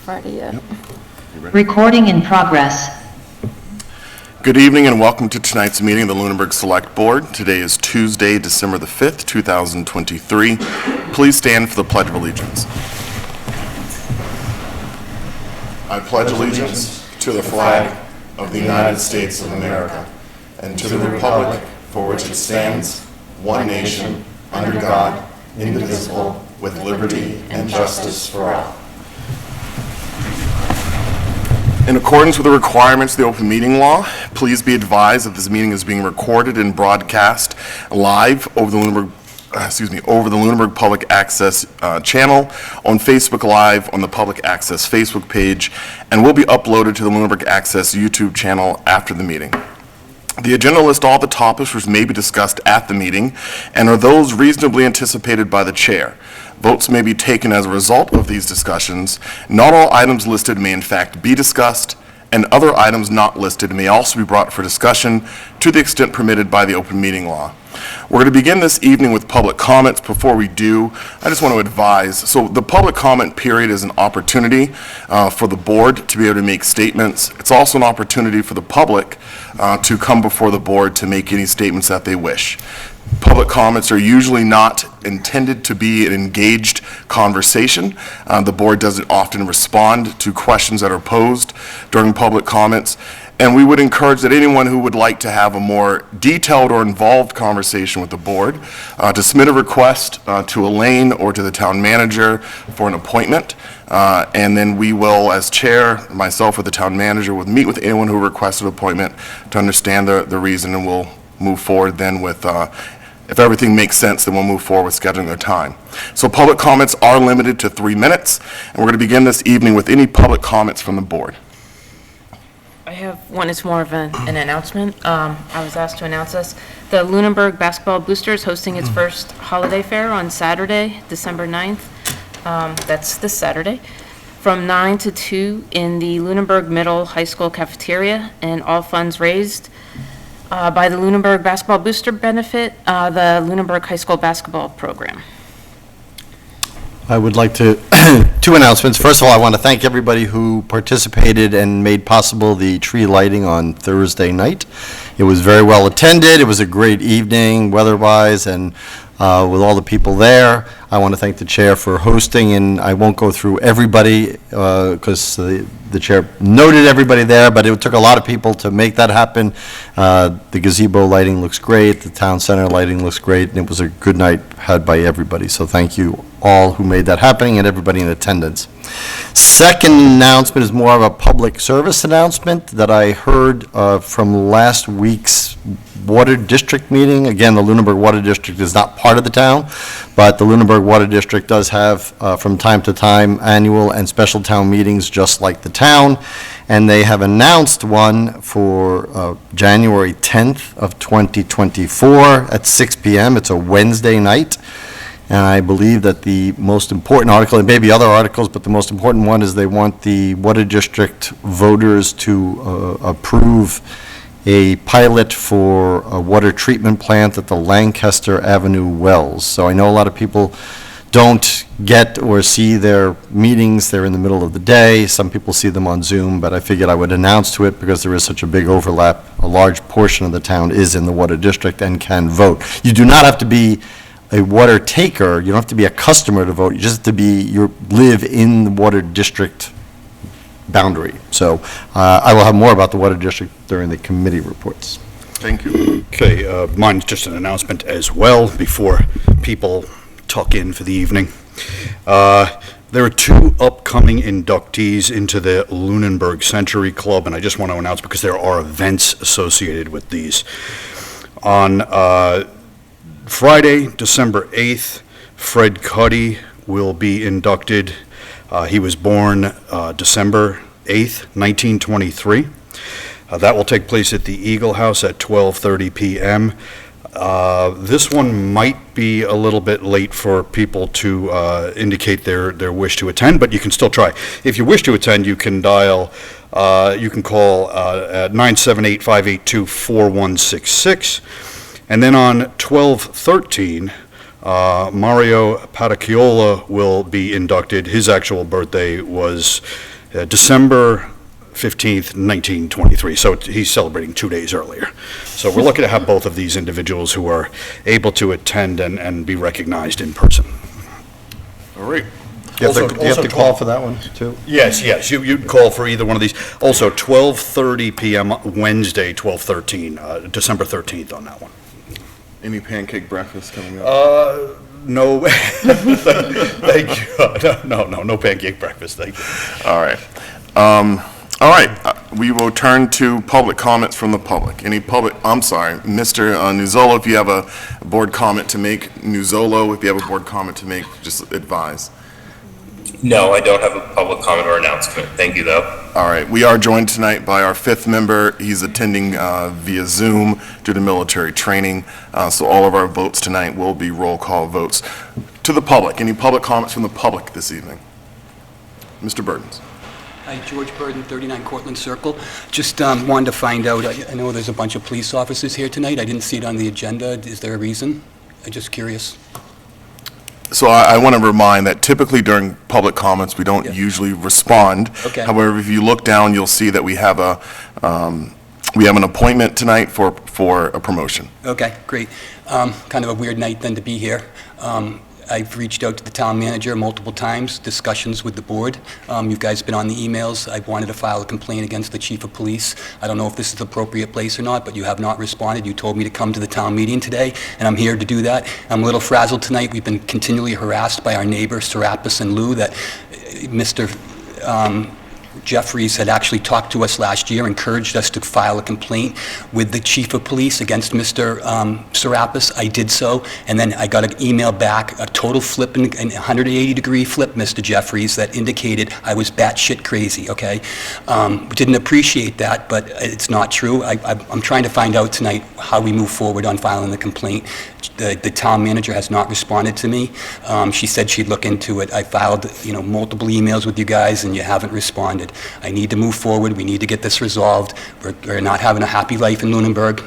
Friday yet. Yep. Recording in progress. Good evening and welcome to tonight's meeting of the Lunenburg Select Board. Today is Tuesday, December the 5th, 2023. Please stand for the Pledge of Allegiance. I pledge allegiance to the flag of the United States of America and to the republic for which it stands, one nation, under God, indivisible, with liberty and justice for all. In accordance with the requirements of the open meeting law, please be advised that this meeting is being recorded and broadcast live over the Lunenburg Public Access channel, on Facebook Live, on the Public Access Facebook page, and will be uploaded to the Lunenburg Access YouTube channel after the meeting. The agenda lists all the topics which may be discussed at the meeting and are those reasonably anticipated by the chair. Votes may be taken as a result of these discussions. Not all items listed may in fact be discussed, and other items not listed may also be brought for discussion to the extent permitted by the open meeting law. We're going to begin this evening with public comments. Before we do, I just want to advise, so the public comment period is an opportunity for the board to be able to make statements. It's also an opportunity for the public to come before the board to make any statements that they wish. Public comments are usually not intended to be an engaged conversation. The board doesn't often respond to questions that are posed during public comments. And we would encourage that anyone who would like to have a more detailed or involved conversation with the board to submit a request to Elaine or to the town manager for an appointment. And then we will, as chair, myself or the town manager, would meet with anyone who requested an appointment to understand the reason, and we'll move forward then with, if everything makes sense, then we'll move forward with scheduling their time. So public comments are limited to 3 minutes, and we're going to begin this evening with any public comments from the board. I have one. It's more of an announcement. I was asked to announce this. The Lunenburg Basketball Booster is hosting its first holiday fair on Saturday, December 9th. That's this Saturday, from 9 to 2 in the Lunenburg Middle High School cafeteria, and all funds raised by the Lunenburg Basketball Booster benefit the Lunenburg High School basketball program. I would like to, two announcements. First of all, I want to thank everybody who participated and made possible the tree lighting on Thursday night. It was very well attended. It was a great evening weather-wise, and with all the people there. I want to thank the chair for hosting, and I won't go through everybody because the chair noted everybody there, but it took a lot of people to make that happen. The gazebo lighting looks great, the town center lighting looks great, and it was a good night had by everybody. So thank you all who made that happening and everybody in attendance. Second announcement is more of a public service announcement that I heard from last week's Water District meeting. Again, the Lunenburg Water District is not part of the town, but the Lunenburg Water District does have from time to time annual and special town meetings just like the town, and they have announced one for January 10th of 2024 at 6 p.m. It's a Wednesday night. And I believe that the most important article, and maybe other articles, but the most important one is they want the Water District voters to approve a pilot for a water treatment plant at the Lancaster Avenue wells. So I know a lot of people don't get or see their meetings. They're in the middle of the day. Some people see them on Zoom, but I figured I would announce to it because there is such a big overlap. A large portion of the town is in the Water District and can vote. You do not have to be a water taker, you don't have to be a customer to vote, you just have to live in the Water District boundary. So I will have more about the Water District during the committee reports. Thank you. Okay, mine's just an announcement as well before people tuck in for the evening. There are 2 upcoming inductees into the Lunenburg Century Club, and I just want to announce because there are events associated with these. On Friday, December 8th, Fred Cuddy will be inducted. He was born December 8th, 1923. That will take place at the Eagle House at 12:30 p.m. This one might be a little bit late for people to indicate their wish to attend, but you can still try. If you wish to attend, you can dial, you can call at 978-582-4166. And then on 12/13, Mario Patacchiola will be inducted. His actual birthday was December 15th, 1923. So he's celebrating 2 days earlier. So we're lucky to have both of these individuals who are able to attend and be recognized in person. All right. You have Also- to, you have also to call for that one, too? Yes, you'd call for either one of these. Also, 12:30 PM Wednesday, 12/13, December 13th on that one. Any pancake breakfast coming up? No, thank you. No pancake breakfast, thank you. All right. All right, we will turn to public comments from the public. Any public, I'm sorry, Mr. Nuzolo, if you have a board comment to make, Nuzolo, if you have a board comment to make, just advise. No, I don't have a public comment or announcement. Thank you, though. All right, we are joined tonight by our fifth member. He's attending via Zoom due to military training, so all of our votes tonight will be roll call votes. To the public, any public comments from the public this evening? Mr. Burdens. Hi, George Burden, 39 Cortlandt Circle. Just wanted to find out, I know there's a bunch of police officers here tonight. I didn't see it on the agenda. Is there a reason? I'm just curious. So I want to remind that typically during public comments, we don't Yeah. usually respond. Okay. However, if you look down, you'll see that we have an appointment tonight for a promotion. Okay, great. Kind of a weird night then to be here. I've reached out to the town manager multiple times, discussions with the board. You guys have been on the emails. I wanted to file a complaint against the chief of police. I don't know if this is the appropriate place or not, but you have not responded. You told me to come to the town meeting today, and I'm here to do that. I'm a little frazzled tonight. We've been continually harassed by our neighbors, Serapis and Lou, that Mr. Jeffries had actually talked to us last year, encouraged us to file a complaint with the chief of police against Mr. Serapis. I did so, and then I got an email back, a total flip, and 180-degree flip, Mr. Jeffries, that indicated I was batshit crazy, okay? Didn't appreciate that, but it's not true. I'm trying to find out tonight how we move forward on filing the complaint. The town manager has not responded to me. She said she'd look into it. I filed, multiple emails with you guys, and you haven't responded. I need to move forward. We need to get this resolved. We're not having a happy life in Lunenburg.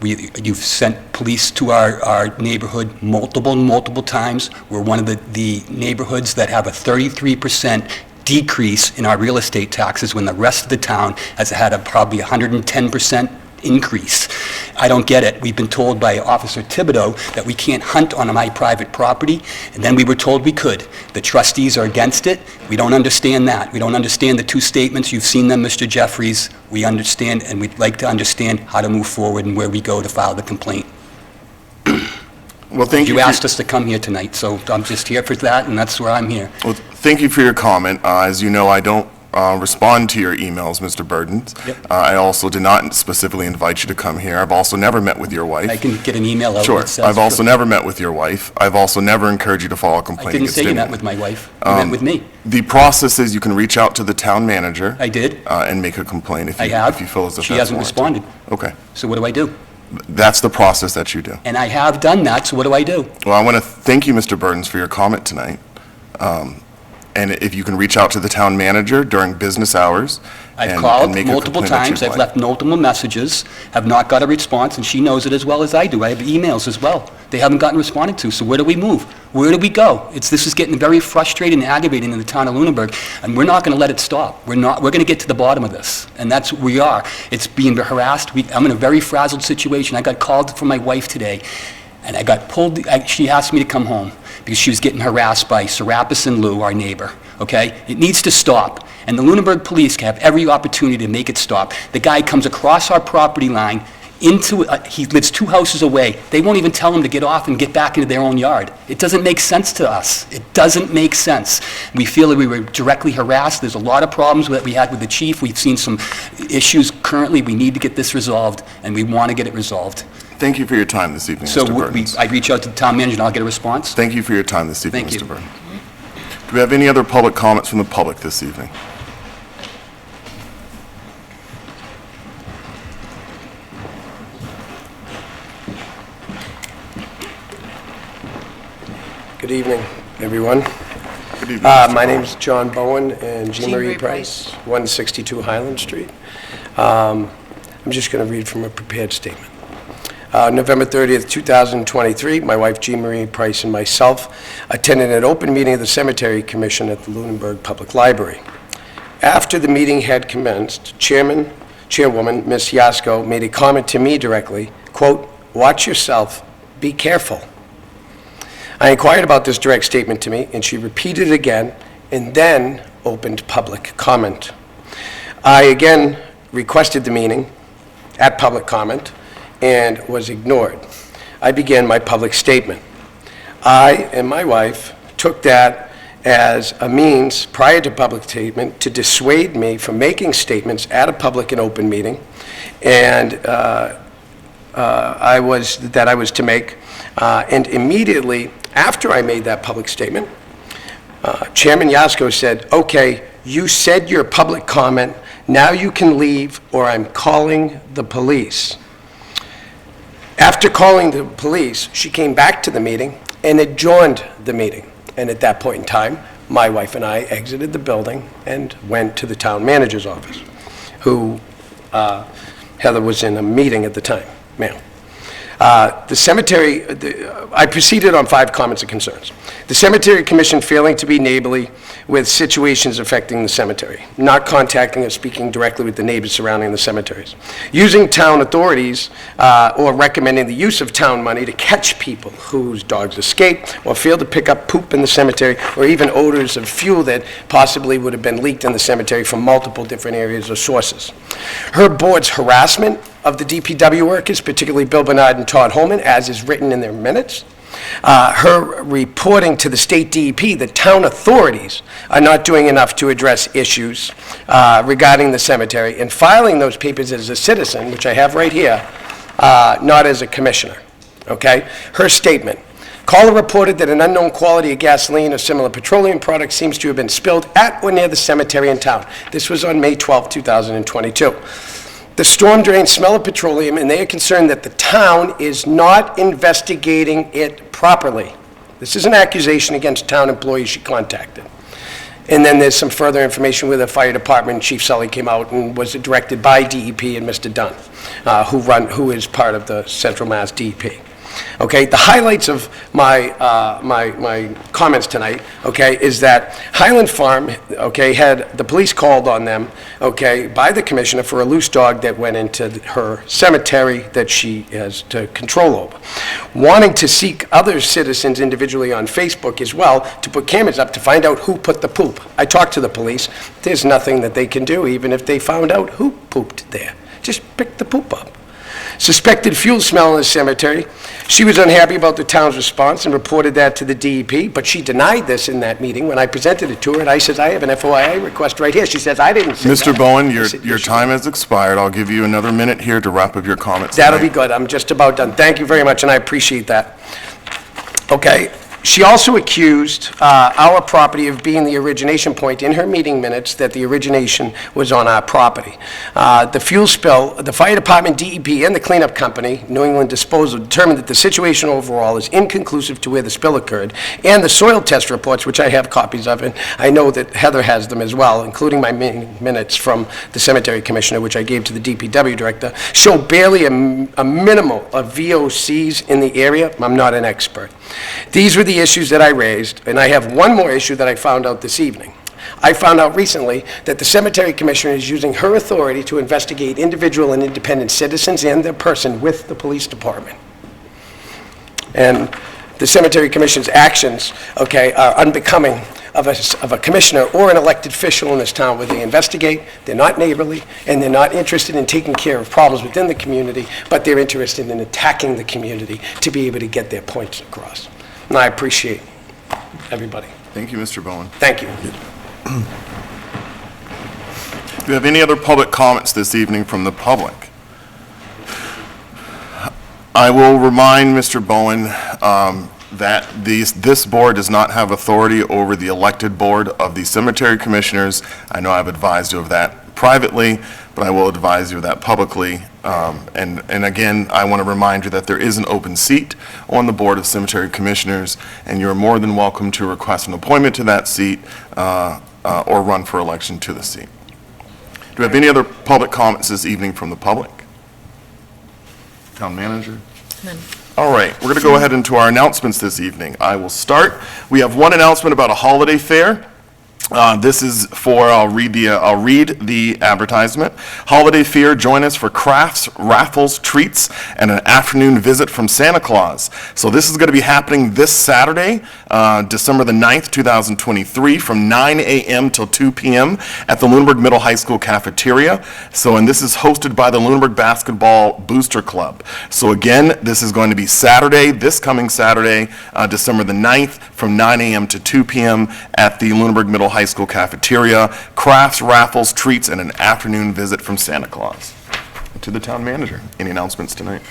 You've sent police to our neighborhood multiple times. We're one of the neighborhoods that have a 33% decrease in our real estate taxes when the rest of the town has had a probably 110% increase. I don't get it. We've been told by Officer Thibodeau that we can't hunt on my private property, and then we were told we could. The trustees are against it. We don't understand that. We don't understand the two statements. You've seen them, Mr. Jeffries. We understand, and we'd like to understand how to move forward and where we go to file the complaint. Well, thank you. You asked us to come here tonight, so I'm just here for that, and that's where I'm here. Well, thank you for your comment. As you know, I don't respond to your emails, Mr. Burdens. Yep. I also did not specifically invite you to come here. I've also never met with your wife. I can get an email out Sure. that says... I've also never met with your wife. I've also never encouraged you to file a I complaint didn't against say you anyone. met with my wife. You met with me. The process is you can reach out to the town manager. I did. And make a complaint if I you, have. if you feel as if She that's hasn't warranted. responded. Okay. So what do I do? That's the process that you do. And I have done that, so what do I do? Well, I want to thank you, Mr. Burdens, for your comment tonight. And if you can reach out to the town manager during business hours. I've and called make a multiple complaint that times, you'd I've like. left multiple messages, have not got a response, and she knows it as well as I do. I have emails as well. They haven't gotten responded to, so where do we move? Where do we go? This is getting very frustrating and aggravating in the town of Lunenburg, and we're not going to let it stop. We're going to get to the bottom of this, and that's what we are. It's being harassed. I'm in a very frazzled situation. I got called from my wife today, and I got pulled, she asked me to come home because she was getting harassed by Serapis and Lou, our neighbor, okay? It needs to stop, and the Lunenburg police have every opportunity to make it stop. The guy comes across our property line into, he lives 2 houses away. They won't even tell him to get off and get back into their own yard. It doesn't make sense to us. It doesn't make sense. We feel that we were directly harassed. There's a lot of problems that we had with the chief. We've seen some issues currently. We need to get this resolved, and we want to get it resolved. Thank you for your time this evening, So Mr. Burdens. I reach out to the town manager and I'll get a response? Thank you for your time this evening, Thank Mr. you. Burdens. Do we have any other public comments from the public this evening? Good evening, everyone. Good evening. My name's John Bowen and Jean Marie Price, 162 Highland Street. I'm just going to read from a prepared statement. November 30th, 2023, my wife Jean Marie Price and myself attended an open meeting of the Cemetery Commission at the Lunenburg Public Library. After the meeting had commenced, Chairwoman Ms. Yasko made a comment to me directly, quote, "Watch yourself, be careful." I inquired about this direct statement to me, and she repeated it again, and then opened public comment. I again requested the meeting at public comment and was ignored. I began my public statement. I and my wife took that as a means, prior to public statement, to dissuade me from making statements at a public and open meeting, and I was to make. And immediately after I made that public statement, Chairman Yasko said, "Okay, you said your public comment, now you can leave or I'm calling the police." After calling the police, she came back to the meeting and adjourned the meeting. And at that point in time, my wife and I exited the building and went to the town manager's office, who Heather was in a meeting at the time, ma'am. The cemetery, I proceeded on 5 comments and concerns. The Cemetery Commission failing to be neighborly with situations affecting the cemetery, not contacting or speaking directly with the neighbors surrounding the cemeteries, using town authorities or recommending the use of town money to catch people whose dogs escape or fail to pick up poop in the cemetery, or even odors of fuel that possibly would have been leaked in the cemetery from multiple different areas or sources. Her board's harassment of the DPW workers, particularly Bill Bernard and Todd Holman, as is written in their minutes. Her reporting to the state DEP that town authorities are not doing enough to address issues regarding the cemetery, and filing those papers as a citizen, which I have right here, not as a commissioner, okay? Her statement. Caller reported that an unknown quality of gasoline or similar petroleum product seems to have been spilled at or near the cemetery in town. This was on May 12, 2022. The storm drains smell of petroleum, and they are concerned that the town is not investigating it properly. This is an accusation against town employees she contacted. And then there's some further information where the fire department, Chief Sully came out and was directed by DEP and Mr. Dunn, who is part of the Central Mass DEP. Okay, the highlights of my comments tonight, okay, is that Highland Farm, okay, had the police called on them, okay, by the commissioner for a loose dog that went into her cemetery that she has to control over. Wanting to seek other citizens individually on Facebook as well to put cameras up to find out who put the poop. I talked to the police. There's nothing that they can do, even if they found out who pooped there. Just pick the poop up. Suspected fuel smell in the cemetery. She was unhappy about the town's response and reported that to the DEP, but she denied this in that meeting when I presented it to her, and I said, I have an FOIA request right here. She says, I didn't say that. Mr. Bowen, I said, your "Yes, time has expired. I'll give you another minute here to wrap up your comments That'll be tonight. good. I'm just about done. Thank you very much, and I appreciate that. Okay. She also accused our property of being the origination point in her meeting minutes, that the origination was on our property. The fuel spill, the fire department, DEP, and the cleanup company, New England Disposal, determined that the situation overall is inconclusive to where the spill occurred, and the soil test reports, which I have copies of, and I know that Heather has them as well, including my minutes from the cemetery commissioner, which I gave to the DPW director, show barely a minimal of VOCs in the area. I'm not an expert. These were the issues that I raised, and I have one more issue that I found out this evening. I found out recently that the cemetery commissioner is using her authority to investigate individual and independent citizens and their person with the police department. And the cemetery commission's actions, okay, are unbecoming of a commissioner or an elected official in this town, where they investigate, they're not neighborly, and they're not interested in taking care of problems within the community, but they're interested in attacking the community to be able to get their points across. And I appreciate everybody. Thank you, Mr. Bowen. Thank you. Do you have any other public comments this evening from the public? I will remind Mr. Bowen that this board does not have authority over the elected board of the cemetery commissioners. I know I've advised you of that privately, but I will advise you of that publicly. And again, I want to remind you that there is an open seat on the board of cemetery commissioners, and you're more than welcome to request an appointment to that seat or run for election to the seat. Do we have any other public comments this evening from the public? Town manager? All right, we're going to go ahead into our announcements this evening. I will start. We have one announcement about a holiday fair. This is for, I'll read the advertisement. Holiday Fair, join us for crafts, raffles, treats, and an afternoon visit from Santa Claus. So this is going to be happening this Saturday, December the 9th, 2023, from 9 a.m. till 2 p.m. at the Lunenburg Middle High School cafeteria. So, and this is hosted by the Lunenburg Basketball Booster Club. So again, this is going to be Saturday, this coming Saturday, December the 9th, from 9 a.m. to 2 p.m. at the Lunenburg Middle High School cafeteria, crafts, raffles, treats, and an afternoon visit from Santa Claus. To the town manager, any announcements tonight?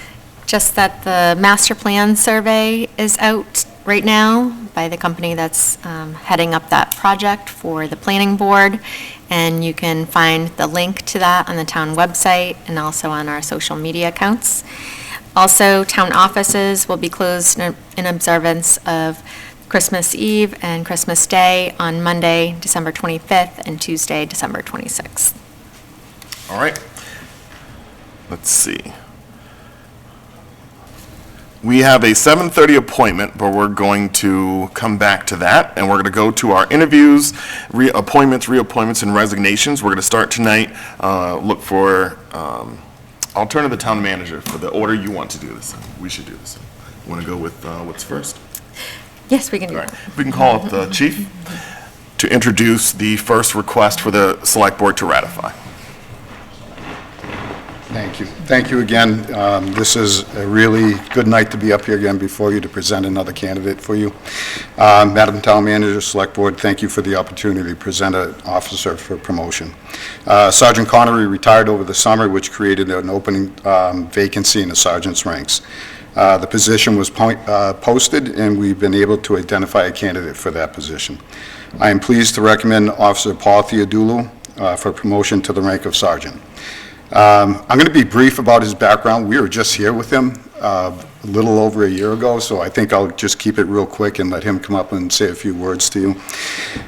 Just that the master plan survey is out right now by the company that's heading up that project for the planning board, and you can find the link to that on the town website and also on our social media accounts. Also, town offices will be closed in observance of Christmas Eve and Christmas Day on Monday, December 25th, and Tuesday, December 26th. All right. Let's see. We have a 7:30 appointment, but we're going to come back to that, and we're going to go to our interviews, reappointments, and resignations. We're going to start tonight, look for, I'll turn to the town manager for the order you want to do this in. We should do this in. You want to go with what's first? Yes, we can do All right. that. We can call up the chief to introduce the first request for the select board to ratify. Thank you. Thank you again. This is a really good night to be up here again before you to present another candidate for you. Madam Town Manager, Select Board, thank you for the opportunity to present an officer for promotion. Sergeant Connery retired over the summer, which created an opening vacancy in the sergeant's ranks. The position was posted, and we've been able to identify a candidate for that position. I am pleased to recommend Officer Paul Theodoulou for promotion to the rank of sergeant. I'm going to be brief about his background. We were just here with him a little over a year ago, so I think I'll just keep it real quick and let him come up and say a few words to you.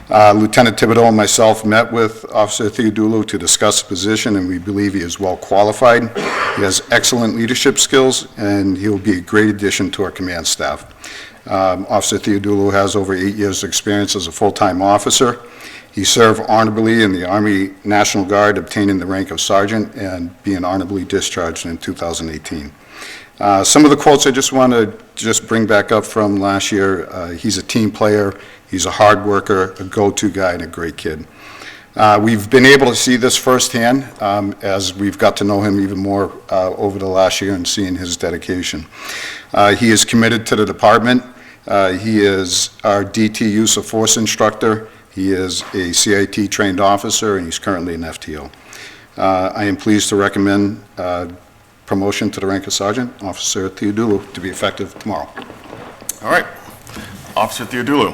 Lieutenant Thibodeau and myself met with Officer Theodoulou to discuss the position, and we believe he is well qualified. He has excellent leadership skills, and he will be a great addition to our command staff. Officer Theodoulou has over 8 years' experience as a full-time officer. He served honorably in the Army National Guard, obtaining the rank of sergeant and being honorably discharged in 2018. Some of the quotes I just want to bring back up from last year. He's a team player, he's a hard worker, a go-to guy, and a great kid. We've been able to see this firsthand as we've got to know him even more over the last year and seeing his dedication. He is committed to the department. He is our DT use of force instructor. He is a CIT trained officer, and he's currently an FTO. I am pleased to recommend promotion to the rank of sergeant, Officer Theodoulou, to be effective tomorrow. All right. Officer Theodoulou.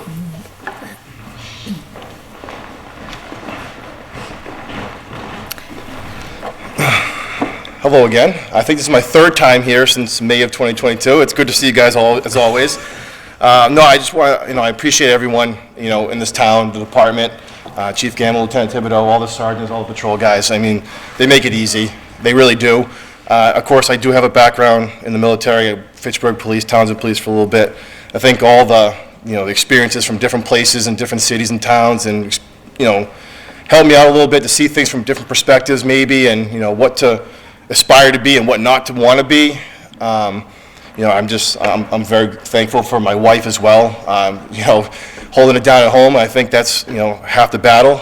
Hello again. I think this is my third time here since May of 2022. It's good to see you guys all, as always. No, I just want to, I appreciate everyone, in this town, the department, Chief Gamble, Lieutenant Thibodeau, all the sergeants, all the patrol guys. I mean, they make it easy. They really do. Of course, I do have a background in the military, Fitchburg Police, Townsend Police for a little bit. I think all the, the experiences from different places and different cities and towns and, helped me out a little bit to see things from different perspectives maybe and, what to aspire to be and what not to want to be. I'm very thankful for my wife as well. Holding it down at home, I think that's, half the battle,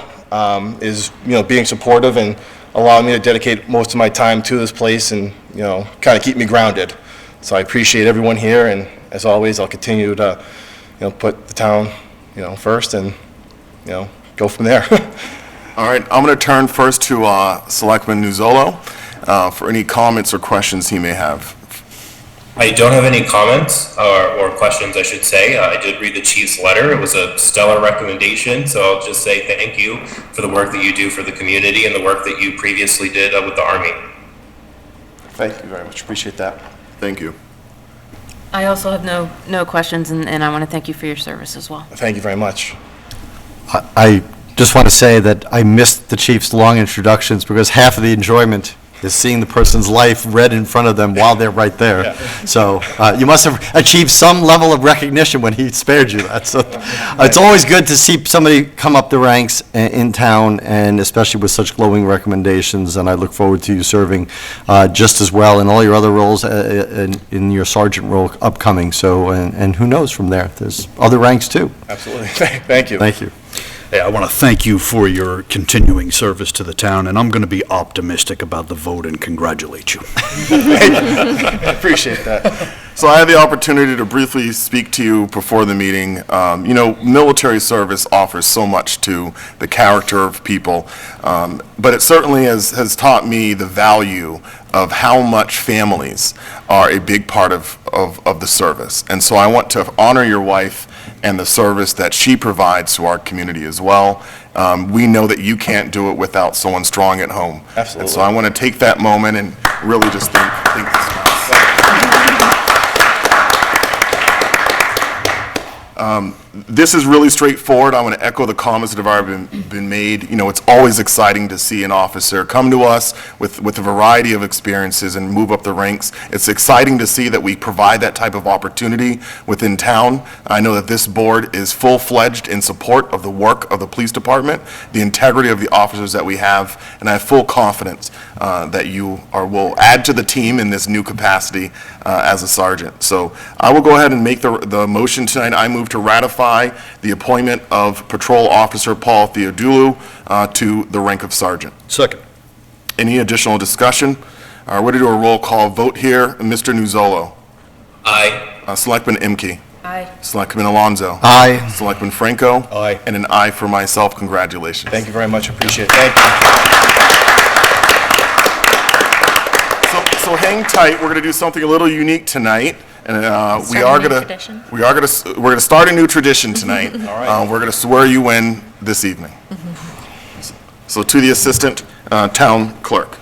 is, being supportive and allowing me to dedicate most of my time to this place and, kind of keep me grounded. So I appreciate everyone here, and as always, I'll continue to, put the town, first and, go from there. All right, I'm going to turn first to Selectman Nuzzolo for any comments or questions he may have. I don't have any comments or questions, I should say. I did read the chief's letter. It was a stellar recommendation, so I'll just say thank you for the work that you do for the community and the work that you previously did with the Army. Thank you very much. Appreciate that. Thank you. I also have no questions, and I want to thank you for your service as well. Thank you very much. I just want to say that I missed the chief's long introductions because half of the enjoyment is seeing the person's life read in front of them while they're right there. So you must have achieved some level of recognition when he spared you that. So it's always good to see somebody come up the ranks in town, and especially with such glowing recommendations, and I look forward to you serving just as well in all your other roles in your sergeant role upcoming. So, and who knows from there? There's other ranks too. Absolutely. Thank you. Thank you. Hey, I want to thank you for your continuing service to the town, and I'm going to be optimistic about the vote and congratulate you. I appreciate that. So I had the opportunity to briefly speak to you before the meeting. Military service offers so much to the character of people, but it certainly has taught me the value of how much families are a big part of the service. And so I want to honor your wife and the service that she provides to our community as well. We know that you can't do it without someone strong at home. Absolutely. And so I want to take that moment and really just thank the spouse. This is really straightforward. I want to echo the comments that have already been made. It's always exciting to see an officer come to us with a variety of experiences and move up the ranks. It's exciting to see that we provide that type of opportunity within town. I know that this board is full-fledged in support of the work of the police department, the integrity of the officers that we have, and I have full confidence that you will add to the team in this new capacity as a sergeant. So I will go ahead and make the motion tonight. I move to ratify the appointment of Patrol Officer Paul Theodoulou to the rank of sergeant. Second. Any additional discussion? We're going to do a roll call vote here. Mr. Nuzzolo. Aye. Selectman Imke. Aye. Selectman Alonso. Aye. Selectman Franco. Aye. And an aye for myself. Congratulations. Thank you very much. Appreciate it. Thank you. So hang tight. We're going to do something a little unique tonight. And we're going to start a new tradition tonight. All right. We're going to swear you in this evening. So to the assistant town clerk.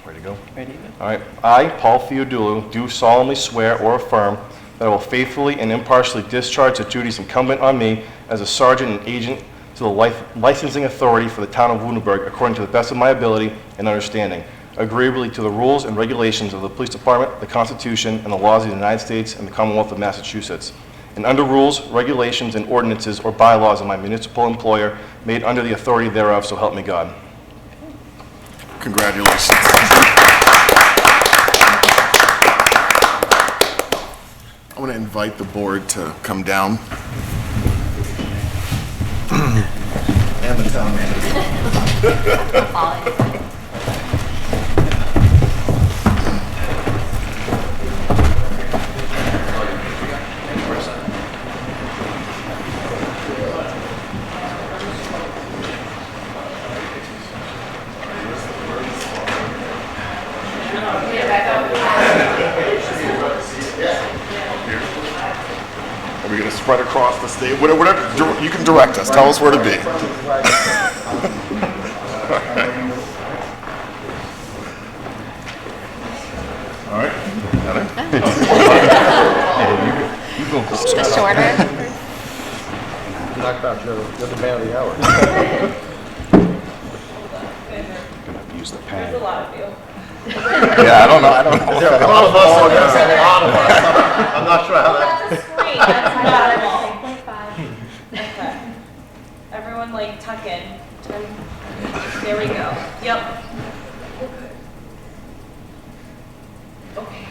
Ready to go? Ready. All right. I, Paul Theodoulou, do solemnly swear or affirm that I will faithfully and impartially discharge the duties incumbent on me as a sergeant and agent to the licensing authority for the town of Lunenburg according to the best of my ability and understanding, agreeably to the rules and regulations of the police department, the Constitution, and the laws of the United States and the Commonwealth of Massachusetts, and under rules, regulations, and ordinances or bylaws of my municipal employer made under the authority thereof, so help me God. Congratulations. I want to invite the board to come down. And the town manager. Are we going to spread across the stage? Whatever, you can direct us. Tell us where to be. All right. The shorter. Knocked out, you're the man of the hour. Gonna have to use the pen. Yeah, I don't know. All of us are going to say all of us. I'm not sure how that. Okay. Everyone tuck in. There we go. Yep. Okay.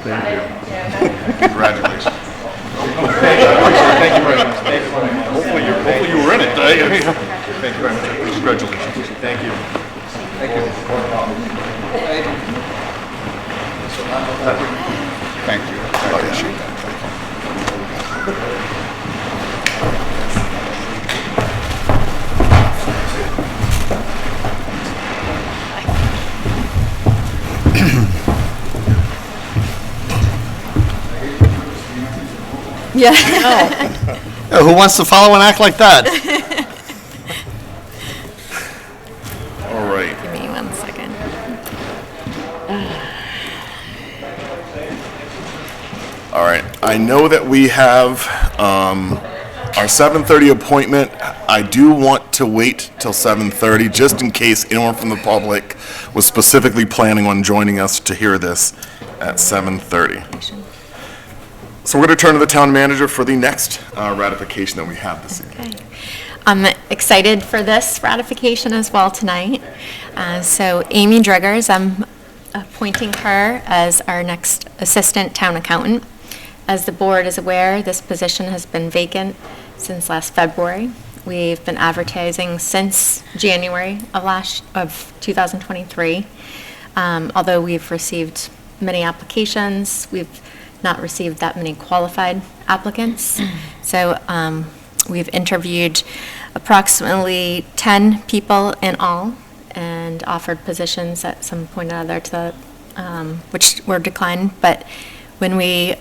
Got it. Yeah. Congratulations. Thank you very much. Hopefully you were in it. Thank you very much. Congratulations. Thank you. Thank you. Yeah. Who wants to follow and act like that? All right. Give me 1 second. All right. I know that we have Our 7:30 appointment, I do want to wait till 7:30, just in case anyone from the public was specifically planning on joining us to hear this at 7:30. So we're going to turn to the town manager for the next ratification that we have this evening. Okay. I'm excited for this ratification as well tonight. So Amy Driggers, I'm appointing her as our next assistant town accountant. As the board is aware, this position has been vacant since last February. We've been advertising since January of 2023. Although we've received many applications, we've not received that many qualified applicants. So we've interviewed approximately 10 people in all and offered positions at some point or other which were declined. But when we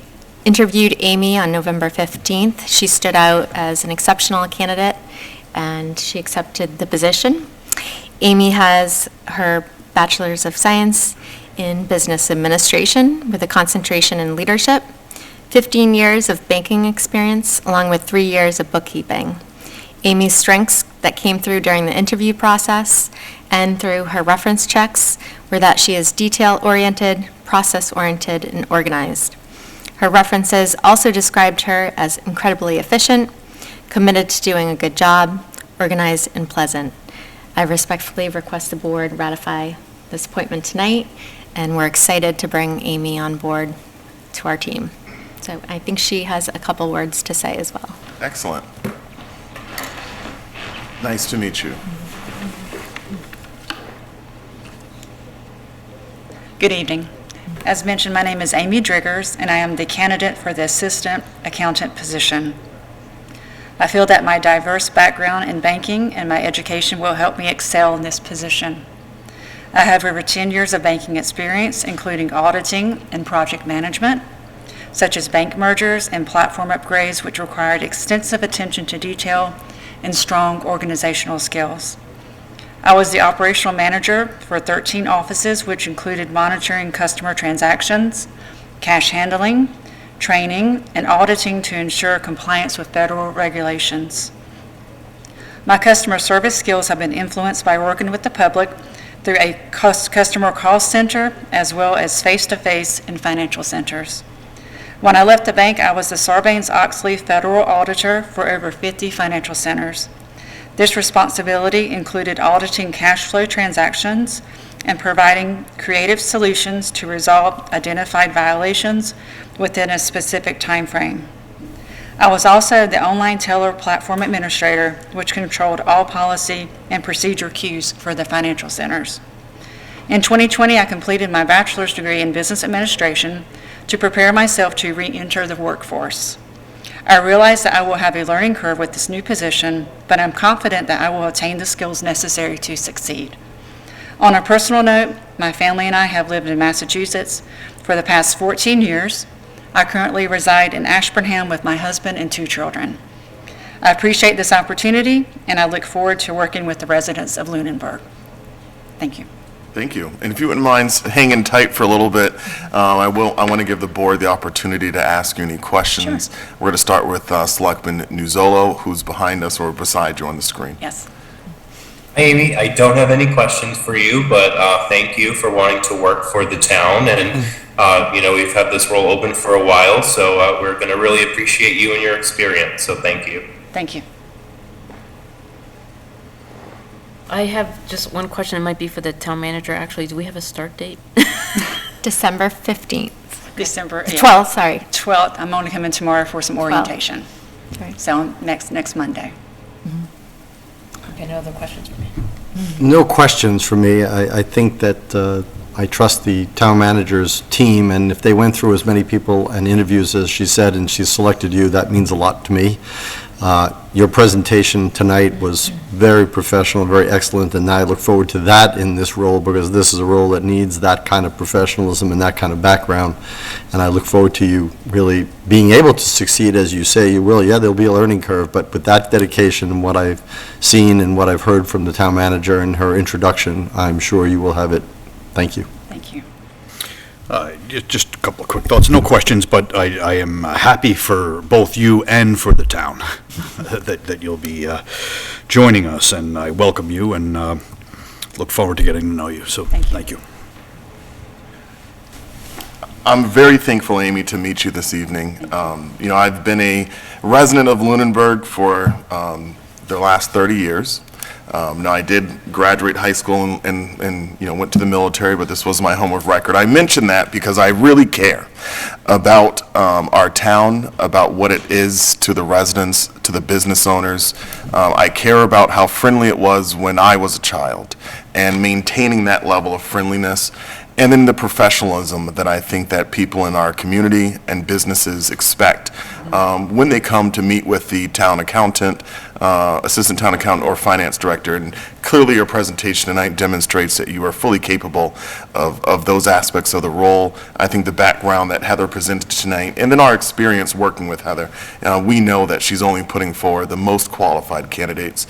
interviewed Amy on November 15th, she stood out as an exceptional candidate and she accepted the position. Amy has her Bachelor's of Science in Business Administration with a concentration in leadership, 15 years of banking experience, along with 3 years of bookkeeping. Amy's strengths that came through during the interview process and through her reference checks were that she is detail-oriented, process-oriented, and organized. Her references also described her as incredibly efficient, committed to doing a good job, organized, and pleasant. I respectfully request the board ratify this appointment tonight, and we're excited to bring Amy on board to our team. So I think she has a couple words to say as well. Excellent. Nice to meet you. Good evening. As mentioned, my name is Amy Driggers, and I am the candidate for the assistant accountant position. I feel that my diverse background in banking and my education will help me excel in this position. I have over 10 years of banking experience, including auditing and project management, such as bank mergers and platform upgrades, which required extensive attention to detail and strong organizational skills. I was the operational manager for 13 offices, which included monitoring customer transactions, cash handling, training, and auditing to ensure compliance with federal regulations. My customer service skills have been influenced by working with the public through a customer call center as well as face-to-face in financial centers. When I left the bank, I was the Sarbanes-Oxley federal auditor for over 50 financial centers. This responsibility included auditing cash flow transactions and providing creative solutions to resolve identified violations within a specific time frame. I was also the online teller platform administrator, which controlled all policy and procedure cues for the financial centers. In 2020, I completed my bachelor's degree in business administration to prepare myself to re-enter the workforce. I realize that I will have a learning curve with this new position, but I'm confident that I will attain the skills necessary to succeed. On a personal note, my family and I have lived in Massachusetts for the past 14 years. I currently reside in Ashburnham with my husband and 2 children. I appreciate this opportunity, and I look forward to working with the residents of Lunenburg. Thank you. Thank you. And if you wouldn't mind hanging tight for a little bit, I want to give the board the opportunity to ask you any questions. Sure. We're going to start with Selectman Nuzolo, who's behind us or beside you on the screen. Yes. Hi, Amy. I don't have any questions for you, but thank you for wanting to work for the town. And, we've had this role open for a while, so we're going to really appreciate you and your experience. So thank you. Thank you. I have just one question. It might be for the town manager, actually. Do we have a start date? December 15th. December 12th, sorry. 12th. I'm only coming tomorrow for some 12th. orientation. Right. So next Monday. Okay, no other questions for me? No questions for me. I think that I trust the town manager's team, and if they went through as many people and interviews as she said, and she selected you, that means a lot to me. Your presentation tonight was very professional, very excellent, and I look forward to that in this role, because this is a role that needs that kind of professionalism and that kind of background, and I look forward to you really being able to succeed as you say you will. Yeah, there'll be a learning curve, but with that dedication and what I've seen and what I've heard from the town manager and her introduction, I'm sure you will have it. Thank you. Thank you. Just a couple of quick thoughts, no questions, but I am happy for both you and for the town that you'll be joining us, and I welcome you and look forward to getting to know you, so thank you. I'm very thankful, Amy, to meet you this evening. I've been a resident of Lunenburg for the last 30 years. Now, I did graduate high school and went to the military, but this was my home of record. I mention that because I really care about our town, about what it is to the residents, to the business owners. I care about how friendly it was when I was a child and maintaining that level of friendliness. And then the professionalism that I think that people in our community and businesses expect when they come to meet with the town accountant, assistant town accountant, or finance director. And clearly your presentation tonight demonstrates that you are fully capable of those aspects of the role. I think the background that Heather presented tonight, and then our experience working with Heather, we know that she's only putting forward the most qualified candidates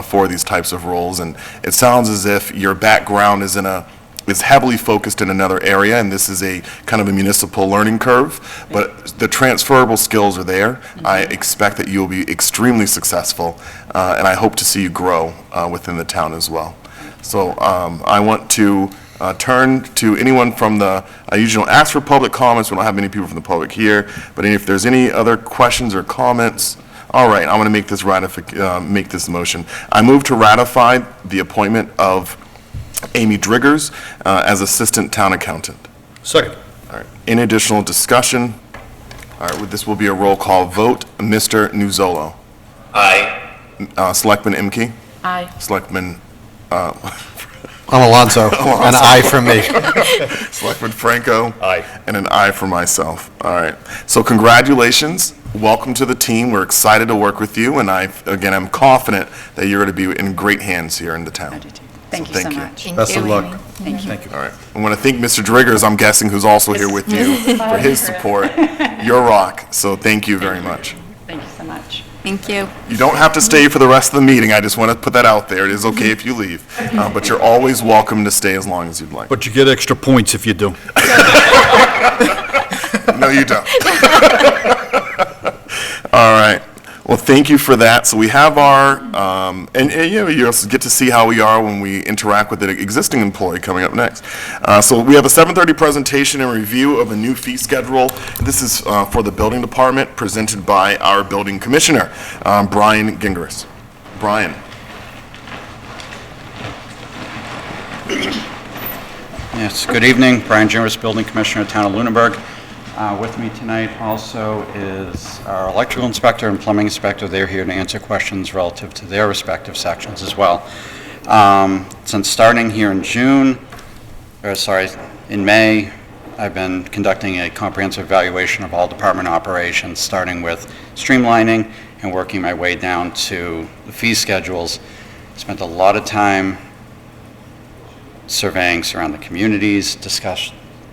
for these types of roles. And it sounds as if your background is heavily focused in another area, and this is a kind of a municipal learning curve, but the transferable skills are there. I expect that you will be extremely successful, and I hope to see you grow within the town as well. So I want to turn to anyone from I usually don't ask for public comments. We don't have many people from the public here, but if there's any other questions or comments. All right, I'm going to make this motion. I move to ratify the appointment of Amy Driggers as Assistant Town Accountant. Second. All right. Any additional discussion? All right, this will be a roll call vote. Mr. Nuzzolo. Aye. Selectman Imke. Aye. Selectman I'm Alonso, an aye from me. Selectman Franco. Aye. And an aye for myself. All right. So congratulations. Welcome to the team. We're excited to work with you, and I'm confident that you're going to be in great hands here in the town. Thank you so much. Best of luck. Thank you. Thank you. All right. I want to thank Mr. Driggers, I'm guessing, who's also here with you, for his support. You're a rock, so thank you very much. Thank you so much. Thank you. You don't have to stay for the rest of the meeting. I just want to put that out there. It is okay if you leave, but you're always welcome to stay as long as you'd like. But you get extra points if you do. No, you don't. All right. Well, thank you for that. So we have our, you also get to see how we are when we interact with the existing employee coming up next. So we have a 7:30 presentation and review of a new fee schedule. This is for the building department, presented by our building commissioner, Brian Gingras. Brian. Yes, good evening. Brian Gingras, Building Commissioner, Town of Lunenburg. With me tonight also is our electrical inspector and plumbing inspector. They're here to answer questions relative to their respective sections as well. Since starting here in in May, I've been conducting a comprehensive evaluation of all department operations, starting with streamlining and working my way down to the fee schedules. Spent a lot of time surveying surrounding communities,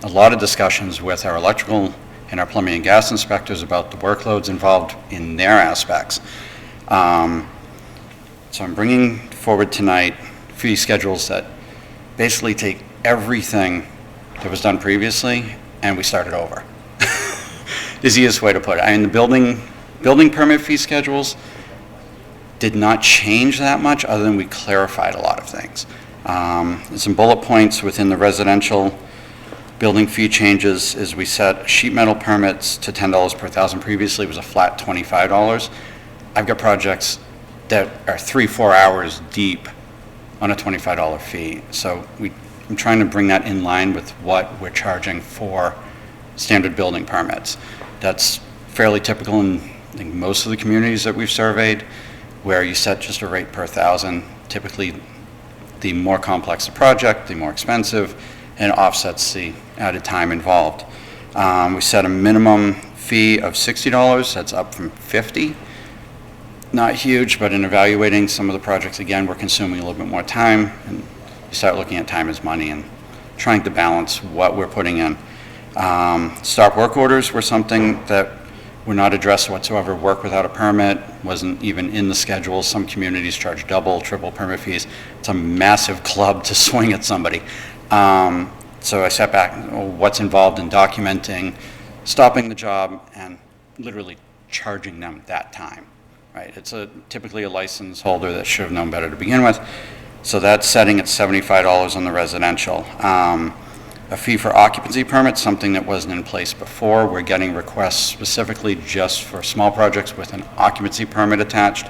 a lot of discussions with our electrical and our plumbing and gas inspectors about the workloads involved in their aspects. So I'm bringing forward tonight fee schedules that basically take everything that was done previously and we started over. The easiest way to put it. I mean, the building permit fee schedules did not change that much, other than we clarified a lot of things. Some bullet points within the residential building fee changes is we set sheet metal permits to $10 per thousand. Previously, it was a flat $25. I've got projects that are 3-4 hours deep on a $25 fee. So I'm trying to bring that in line with what we're charging for standard building permits. That's fairly typical in, I think, most of the communities that we've surveyed, where you set just a rate per thousand. Typically, the more complex the project, the more expensive, and it offsets the added time involved. We set a minimum fee of $60. That's up from $50. Not huge, but in evaluating some of the projects, again, we're consuming a little bit more time, and you start looking at time as money and trying to balance what we're putting in. Stop work orders were something that were not addressed whatsoever. Work without a permit wasn't even in the schedule. Some communities charge double, triple permit fees. It's a massive club to swing at somebody. So I sat back, what's involved in documenting, stopping the job, and literally charging them that time, right? It's typically a license holder that should have known better to begin with. So that's setting at $75 on the residential. A fee for occupancy permits, something that wasn't in place before. We're getting requests specifically just for small projects with an occupancy permit attached.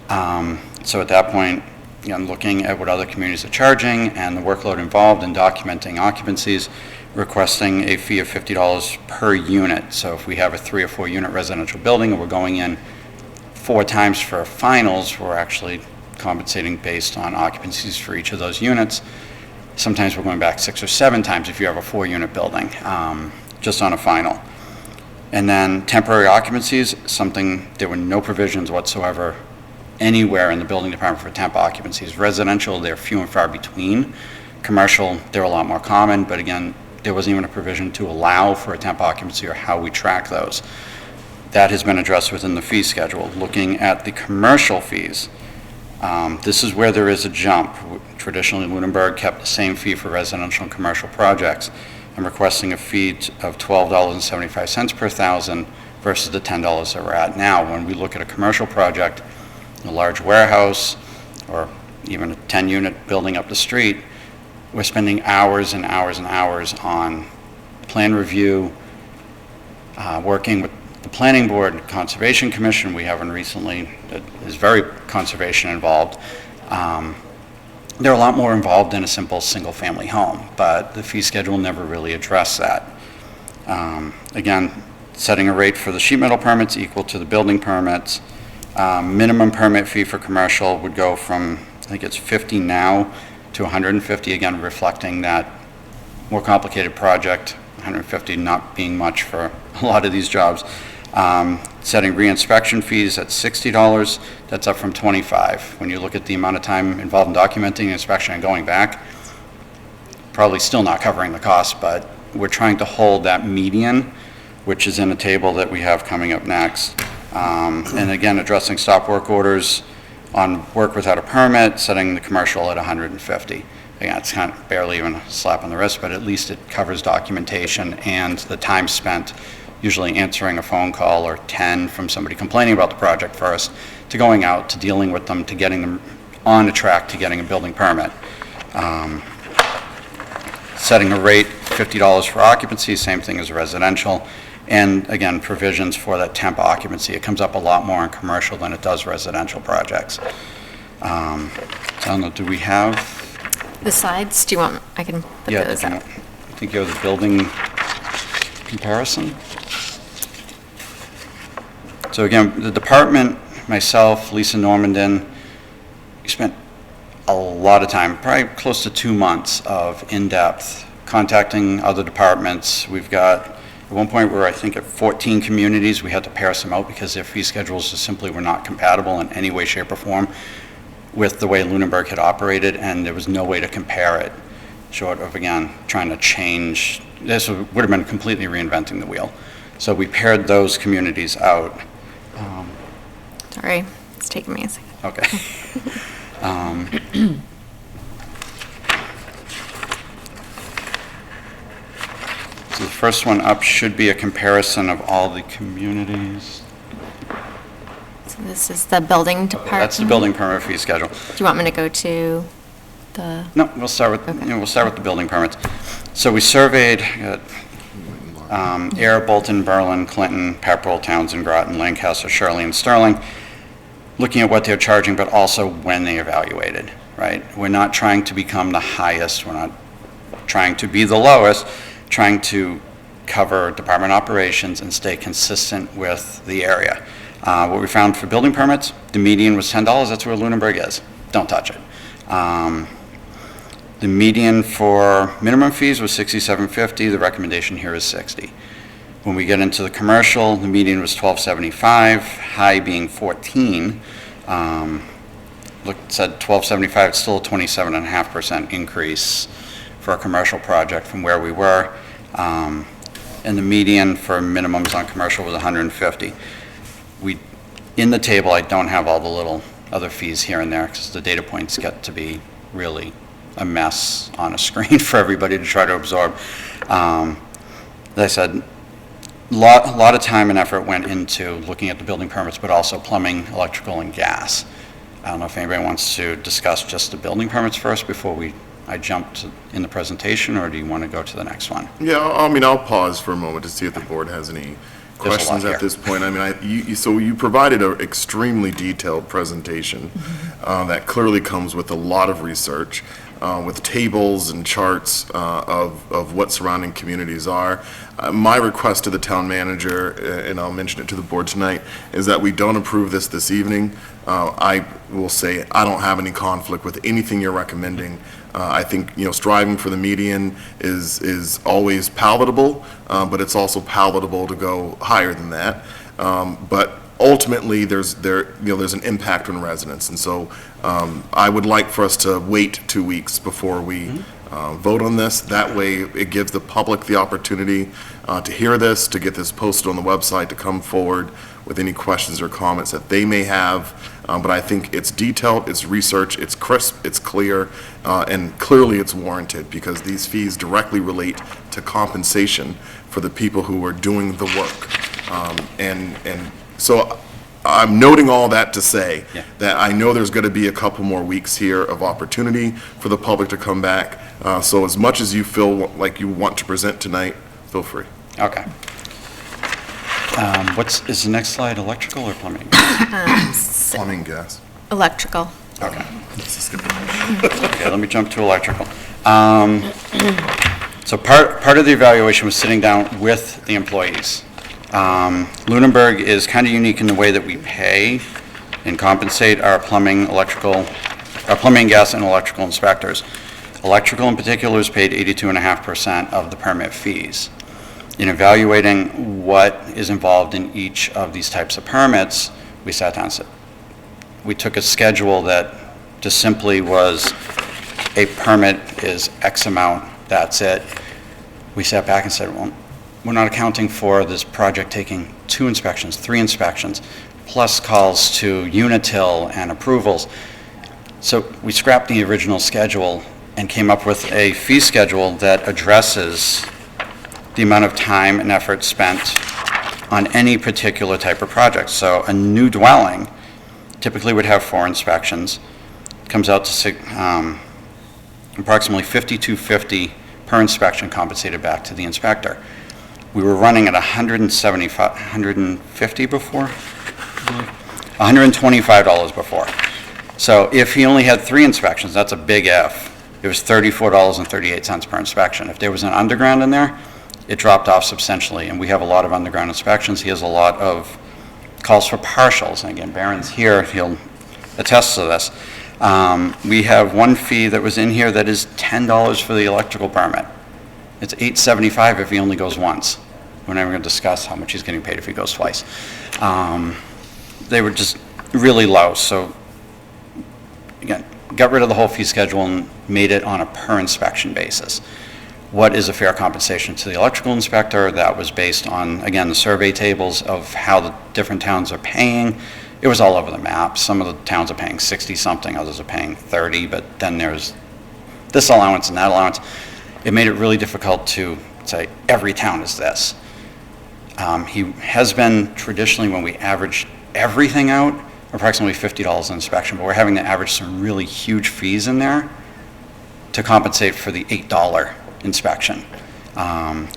So at that point, I'm looking at what other communities are charging and the workload involved in documenting occupancies, requesting a fee of $50 per unit. So if we have a 3 or 4 unit residential building and we're going in 4 times for finals, we're actually compensating based on occupancies for each of those units. Sometimes we're going back 6 or 7 times if you have a 4 unit building, just on a final. And then temporary occupancies, something, there were no provisions whatsoever anywhere in the building department for temp occupancies. Residential, they're few and far between. Commercial, they're a lot more common, but again, there wasn't even a provision to allow for a temp occupancy or how we track those. That has been addressed within the fee schedule. Looking at the commercial fees, this is where there is a jump. Traditionally, Lunenburg kept the same fee for residential and commercial projects. I'm requesting a fee of $12.75 per thousand versus the $10 that we're at now. When we look at a commercial project, a large warehouse, or even a 10-unit building up the street, we're spending hours and hours and hours on plan review, working with the Planning Board, Conservation Commission. We have one recently that is very conservation involved. They're a lot more involved in a simple single-family home, but the fee schedule never really addressed that. Again, setting a rate for the sheet metal permits equal to the building permits. Minimum permit fee for commercial would go from, I think it's 50 now, to 150, again, reflecting that more complicated project, 150 not being much for a lot of these jobs. Setting re-inspection fees at $60, that's up from $25. When you look at the amount of time involved in documenting inspection and going back, probably still not covering the cost, but we're trying to hold that median, which is in a table that we have coming up next. And again, addressing stop work orders on work without a permit, setting the commercial at 150. Again, it's kind of barely even a slap on the wrist, but at least it covers documentation and the time spent usually answering a phone call or 10 from somebody complaining about the project first, to going out, to dealing with them, to getting them on a track to getting a building permit. Setting a rate, $50 for occupancy, same thing as residential. And again, provisions for that temp occupancy. It comes up a lot more in commercial than it does residential projects. So I don't know, do we have? The slides, do you want, I can put those up. I think you have the building comparison. So again, the department, myself, Lisa Normandin, we spent a lot of time, probably close to 2 months of in-depth contacting other departments. We've got, at one point, we were, I think, at 14 communities. We had to pair some out because their fee schedules just simply were not compatible in any way, shape, or form with the way Lunenburg had operated, and there was no way to compare it, short of, again, trying to change. This would have been completely reinventing the wheel. So we paired those communities out. Sorry, it's taking me a second. Okay. So the first one up should be a comparison of all the communities. So this is the building department? That's the building permit fee schedule. Do you want me to go to the? No, we'll start with, we'll start with the building permits. So we surveyed Air, Bolton, Berlin, Clinton, Pepperell, Townsend, Groton, Lancaster, Shirley, and Sterling, looking at what they're charging, but also when they evaluated, right? We're not trying to become the highest, we're not trying to be the lowest, trying to cover department operations and stay consistent with the area. What we found for building permits, the median was $10, that's where Lunenburg is. Don't touch it. The median for minimum fees was $67.50, the recommendation here is $60. When we get into the commercial, the median was $12.75, high being $14. Said $12.75, it's still a 27.5% increase for a commercial project from where we were. And the median for minimums on commercial was $150. In the table, I don't have all the little other fees here and there because the data points get to be really a mess on a screen for everybody to try to absorb. As I said, a lot of time and effort went into looking at the building permits, but also plumbing, electrical, and gas. I don't know if anybody wants to discuss just the building permits first before I jump in the presentation, or do you want to go to the next one? Yeah, I mean, I'll pause for a moment to see if the board has any questions at this point. I mean, so you provided an extremely detailed presentation that clearly comes with a lot of research, with tables and charts of what surrounding communities are. My request to the town manager, and I'll mention it to the board tonight, is that we don't approve this evening. I will say I don't have any conflict with anything you're recommending. I think, striving for the median is always palatable, but it's also palatable to go higher than that. But ultimately, there's an impact on residents, and so I would like for us to wait 2 weeks before we vote on this. That way, it gives the public the opportunity to hear this, to get this posted on the website, to come forward with any questions or comments that they may have. But I think it's detailed, it's research, it's crisp, it's clear, and clearly it's warranted, because these fees directly relate to compensation for the people who are doing the work. And so I'm noting all that to say that I know there's going to be a couple more weeks here of opportunity for the public to come back. So as much as you feel like you want to present tonight, feel free. Okay. Is the next slide electrical or plumbing? Plumbing, gas. Electrical. Okay. Okay, let me jump to electrical. So part of the evaluation was sitting down with the employees. Lunenburg is kind of unique in the way that we pay and compensate our plumbing, gas, and electrical inspectors. Electrical in particular is paid 82.5% of the permit fees. In evaluating what is involved in each of these types of permits, we sat down and said, we took a schedule that just simply was a permit is X amount, that's it. We sat back and said, well, we're not accounting for this project taking 2 inspections, 3 inspections, plus calls to Unitil and approvals. So we scrapped the original schedule and came up with a fee schedule that addresses the amount of time and effort spent on any particular type of project. So a new dwelling typically would have 4 inspections. Comes out to approximately $52.50 per inspection compensated back to the inspector. We were running at $150 before? $125 before. So if he only had 3 inspections, that's a big if. It was $34.38 per inspection. If there was an underground in there, it dropped off substantially, and we have a lot of underground inspections. He has a lot of calls for partials, and again, Barron's here, he'll attest to this. We have one fee that was in here that is $10 for the electrical permit. It's $8.75 if he only goes once. We're never going to discuss how much he's getting paid if he goes twice. They were just really low, so again, got rid of the whole fee schedule and made it on a per inspection basis. What is a fair compensation to the electrical inspector? That was based on, again, the survey tables of how the different towns are paying. It was all over the map. Some of the towns are paying 60-something, others are paying 30, but then there's this allowance and that allowance. It made it really difficult to say every town is this. He has been traditionally, when we average everything out, approximately $50 an inspection, but we're having to average some really huge fees in there to compensate for the $8 inspection.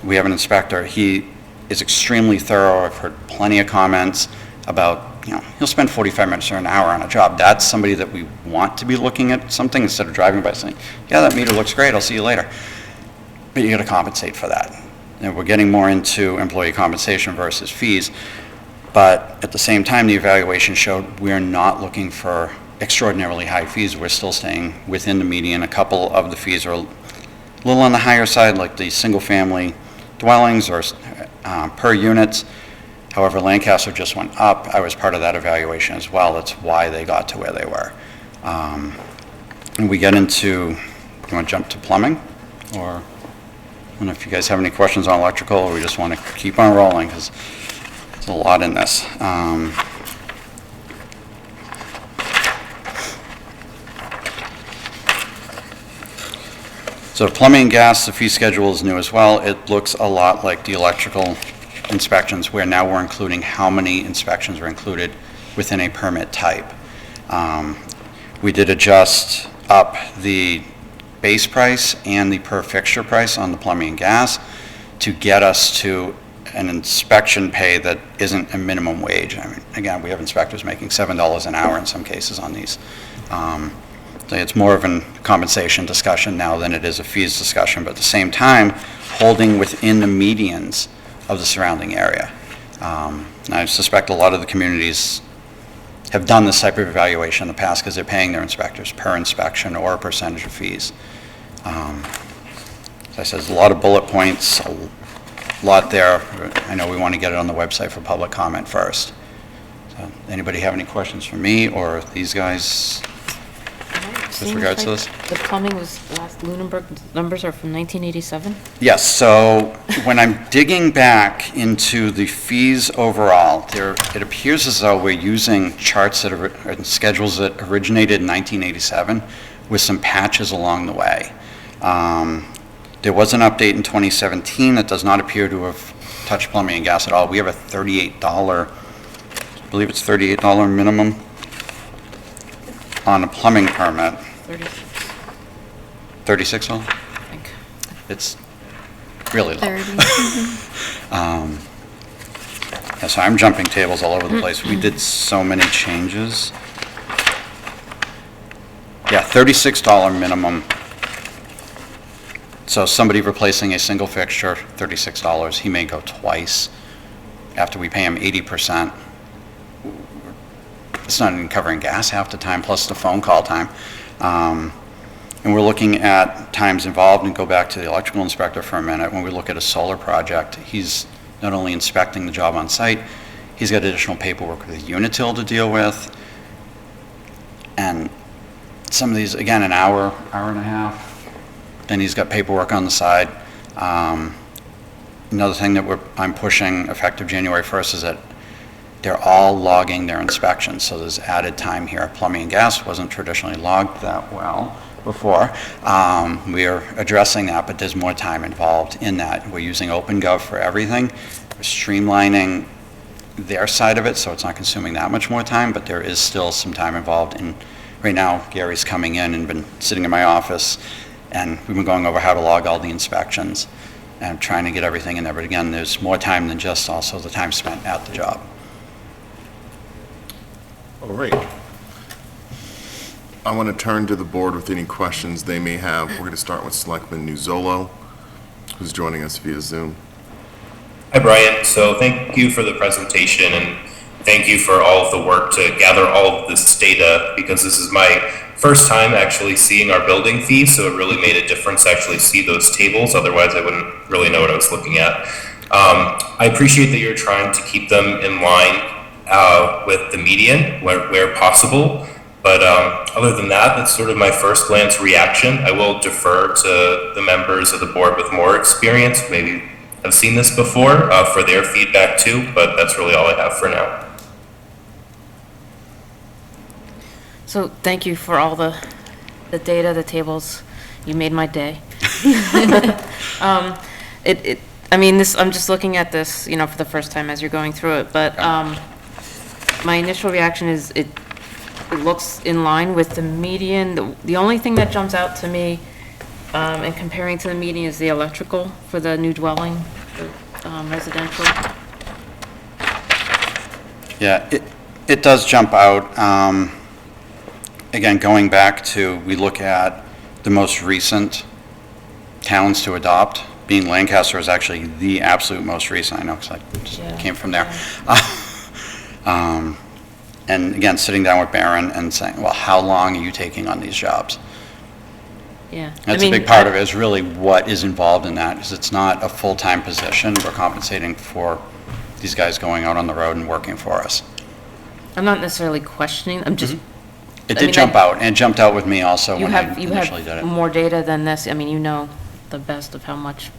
We have an inspector, he is extremely thorough. I've heard plenty of comments about, he'll spend 45 minutes or an hour on a job. That's somebody that we want to be looking at something instead of driving by saying, yeah, that meter looks great, I'll see you later. But you got to compensate for that. And we're getting more into employee compensation versus fees. But at the same time, the evaluation showed we're not looking for extraordinarily high fees. We're still staying within the median. A couple of the fees are a little on the higher side, like the single-family dwellings or per units. However, Lancaster just went up. I was part of that evaluation as well. That's why they got to where they were. And we get into, you want to jump to plumbing? Or, I don't know if you guys have any questions on electrical, or we just want to keep on rolling, because there's a lot in this. So plumbing and gas, the fee schedule is new as well. It looks a lot like the electrical inspections, where now we're including how many inspections are included within a permit type. We did adjust up the base price and the per fixture price on the plumbing and gas to get us to an inspection pay that isn't a minimum wage. I mean, again, we have inspectors making $7 an hour in some cases on these. So it's more of a compensation discussion now than it is a fees discussion, but at the same time, holding within the medians of the surrounding area. I suspect a lot of the communities have done this type of evaluation in the past because they're paying their inspectors per inspection or a percentage of fees. As I said, there's a lot of bullet points, a lot there. I know we want to get it on the website for public comment first. So, anybody have any questions for me or these guys with regards to this? The plumbing was, last Lunenburg numbers are from 1987? Yes, so when I'm digging back into the fees overall, it appears as though we're using charts and schedules that originated in 1987 with some patches along the way. There was an update in 2017 that does not appear to have touched plumbing and gas at all. We have a $38, I believe it's $38 minimum on a plumbing permit. 36 $36? I think. It's really low. 30. Yeah, so I'm jumping tables all over the place. We did so many changes. Yeah, $36 minimum. So somebody replacing a single fixture, $36. He may go twice after we pay him 80%. It's not even covering gas half the time, plus the phone call time. And we're looking at times involved, and go back to the electrical inspector for a minute. When we look at a solar project, he's not only inspecting the job on site, he's got additional paperwork with Unitil to deal with. And some of these, again, an hour, hour and a half. Then he's got paperwork on the side. Another thing that I'm pushing effective January 1st is that they're all logging their inspections, so there's added time here. Plumbing and gas wasn't traditionally logged that well before. We are addressing that, but there's more time involved in that. We're using OpenGov for everything. We're streamlining their side of it, so it's not consuming that much more time, but there is still some time involved. And right now, Gary's coming in and been sitting in my office, and we've been going over how to log all the inspections and trying to get everything in there. But again, there's more time than just also the time spent at the job. All right. I want to turn to the board with any questions they may have. We're going to start with Selectman Nuzzolo, who's joining us via Zoom. Hi, Brian. So thank you for the presentation, and thank you for all of the work to gather all of this data, because this is my first time actually seeing our building fees, so it really made a difference to actually see those tables. Otherwise, I wouldn't really know what I was looking at. I appreciate that you're trying to keep them in line with the median where possible. But other than that, that's sort of my first glance reaction. I will defer to the members of the board with more experience, maybe have seen this before, for their feedback too, but that's really all I have for now. So thank you for all the data, the tables. You made my day. I mean, I'm just looking at this, for the first time as you're going through it, but my initial reaction is it looks in line with the median. The only thing that jumps out to me in comparing to the median is the electrical for the new dwelling, residential. Yeah, it does jump out. Again, going back to, we look at the most recent towns to adopt, being Lancaster is actually the absolute most recent, I know, because I just came from there. And again, sitting down with Barron and saying, well, how long are you taking on these jobs? Yeah. That's a big part of it, is really what is involved in that, because it's not a full-time position. We're compensating for these guys going out on the road and working for us. I'm not necessarily questioning, I'm just. It did jump out, and it jumped out with me also when I initially did You it. have more data than this. I mean, you know the best of how much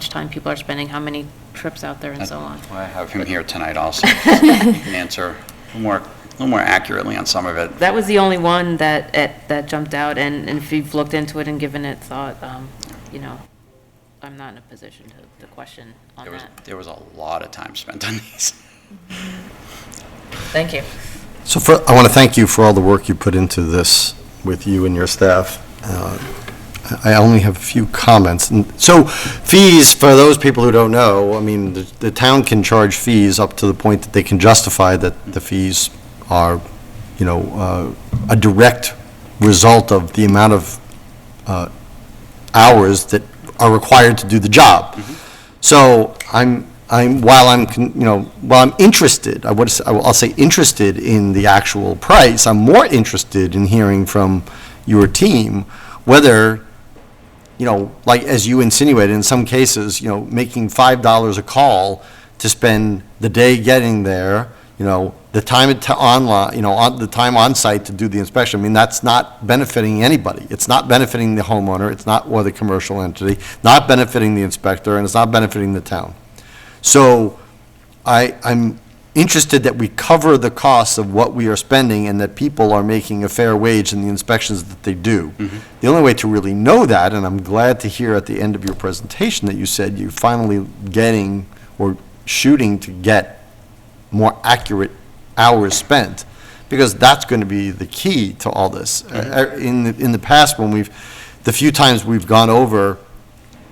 time people are spending, how many trips out there and so on. I have him here tonight also. He can answer a little more accurately on some of it. That was the only one that jumped out, and if you've looked into it and given it thought, you know, I'm not in a position to question on that. There was a lot of time spent on these. Thank you. So I want to thank you for all the work you put into this with you and your staff. I only have a few comments. And so fees, for those people who don't know, I mean, the town can charge fees up to the point that they can justify that the fees are, you know, a direct result of the amount of hours that are required to do the job. So while I'm interested, I'll say interested in the actual price, I'm more interested in hearing from your team whether, you know, like as you insinuated, in some cases, you know, making $5 a call to spend the day getting there, you know, the time online, you know, the time on site to do the inspection. I mean, that's not benefiting anybody. It's not benefiting the homeowner. It's not, or the commercial entity, not benefiting the inspector, and it's not benefiting the town. So I'm interested that we cover the costs of what we are spending and that people are making a fair wage in the inspections that they do. The only way to really know that, and I'm glad to hear at the end of your presentation that you said you're finally getting or shooting to get more accurate hours spent, because that's going to be the key to all this. In the past, when the few times we've gone over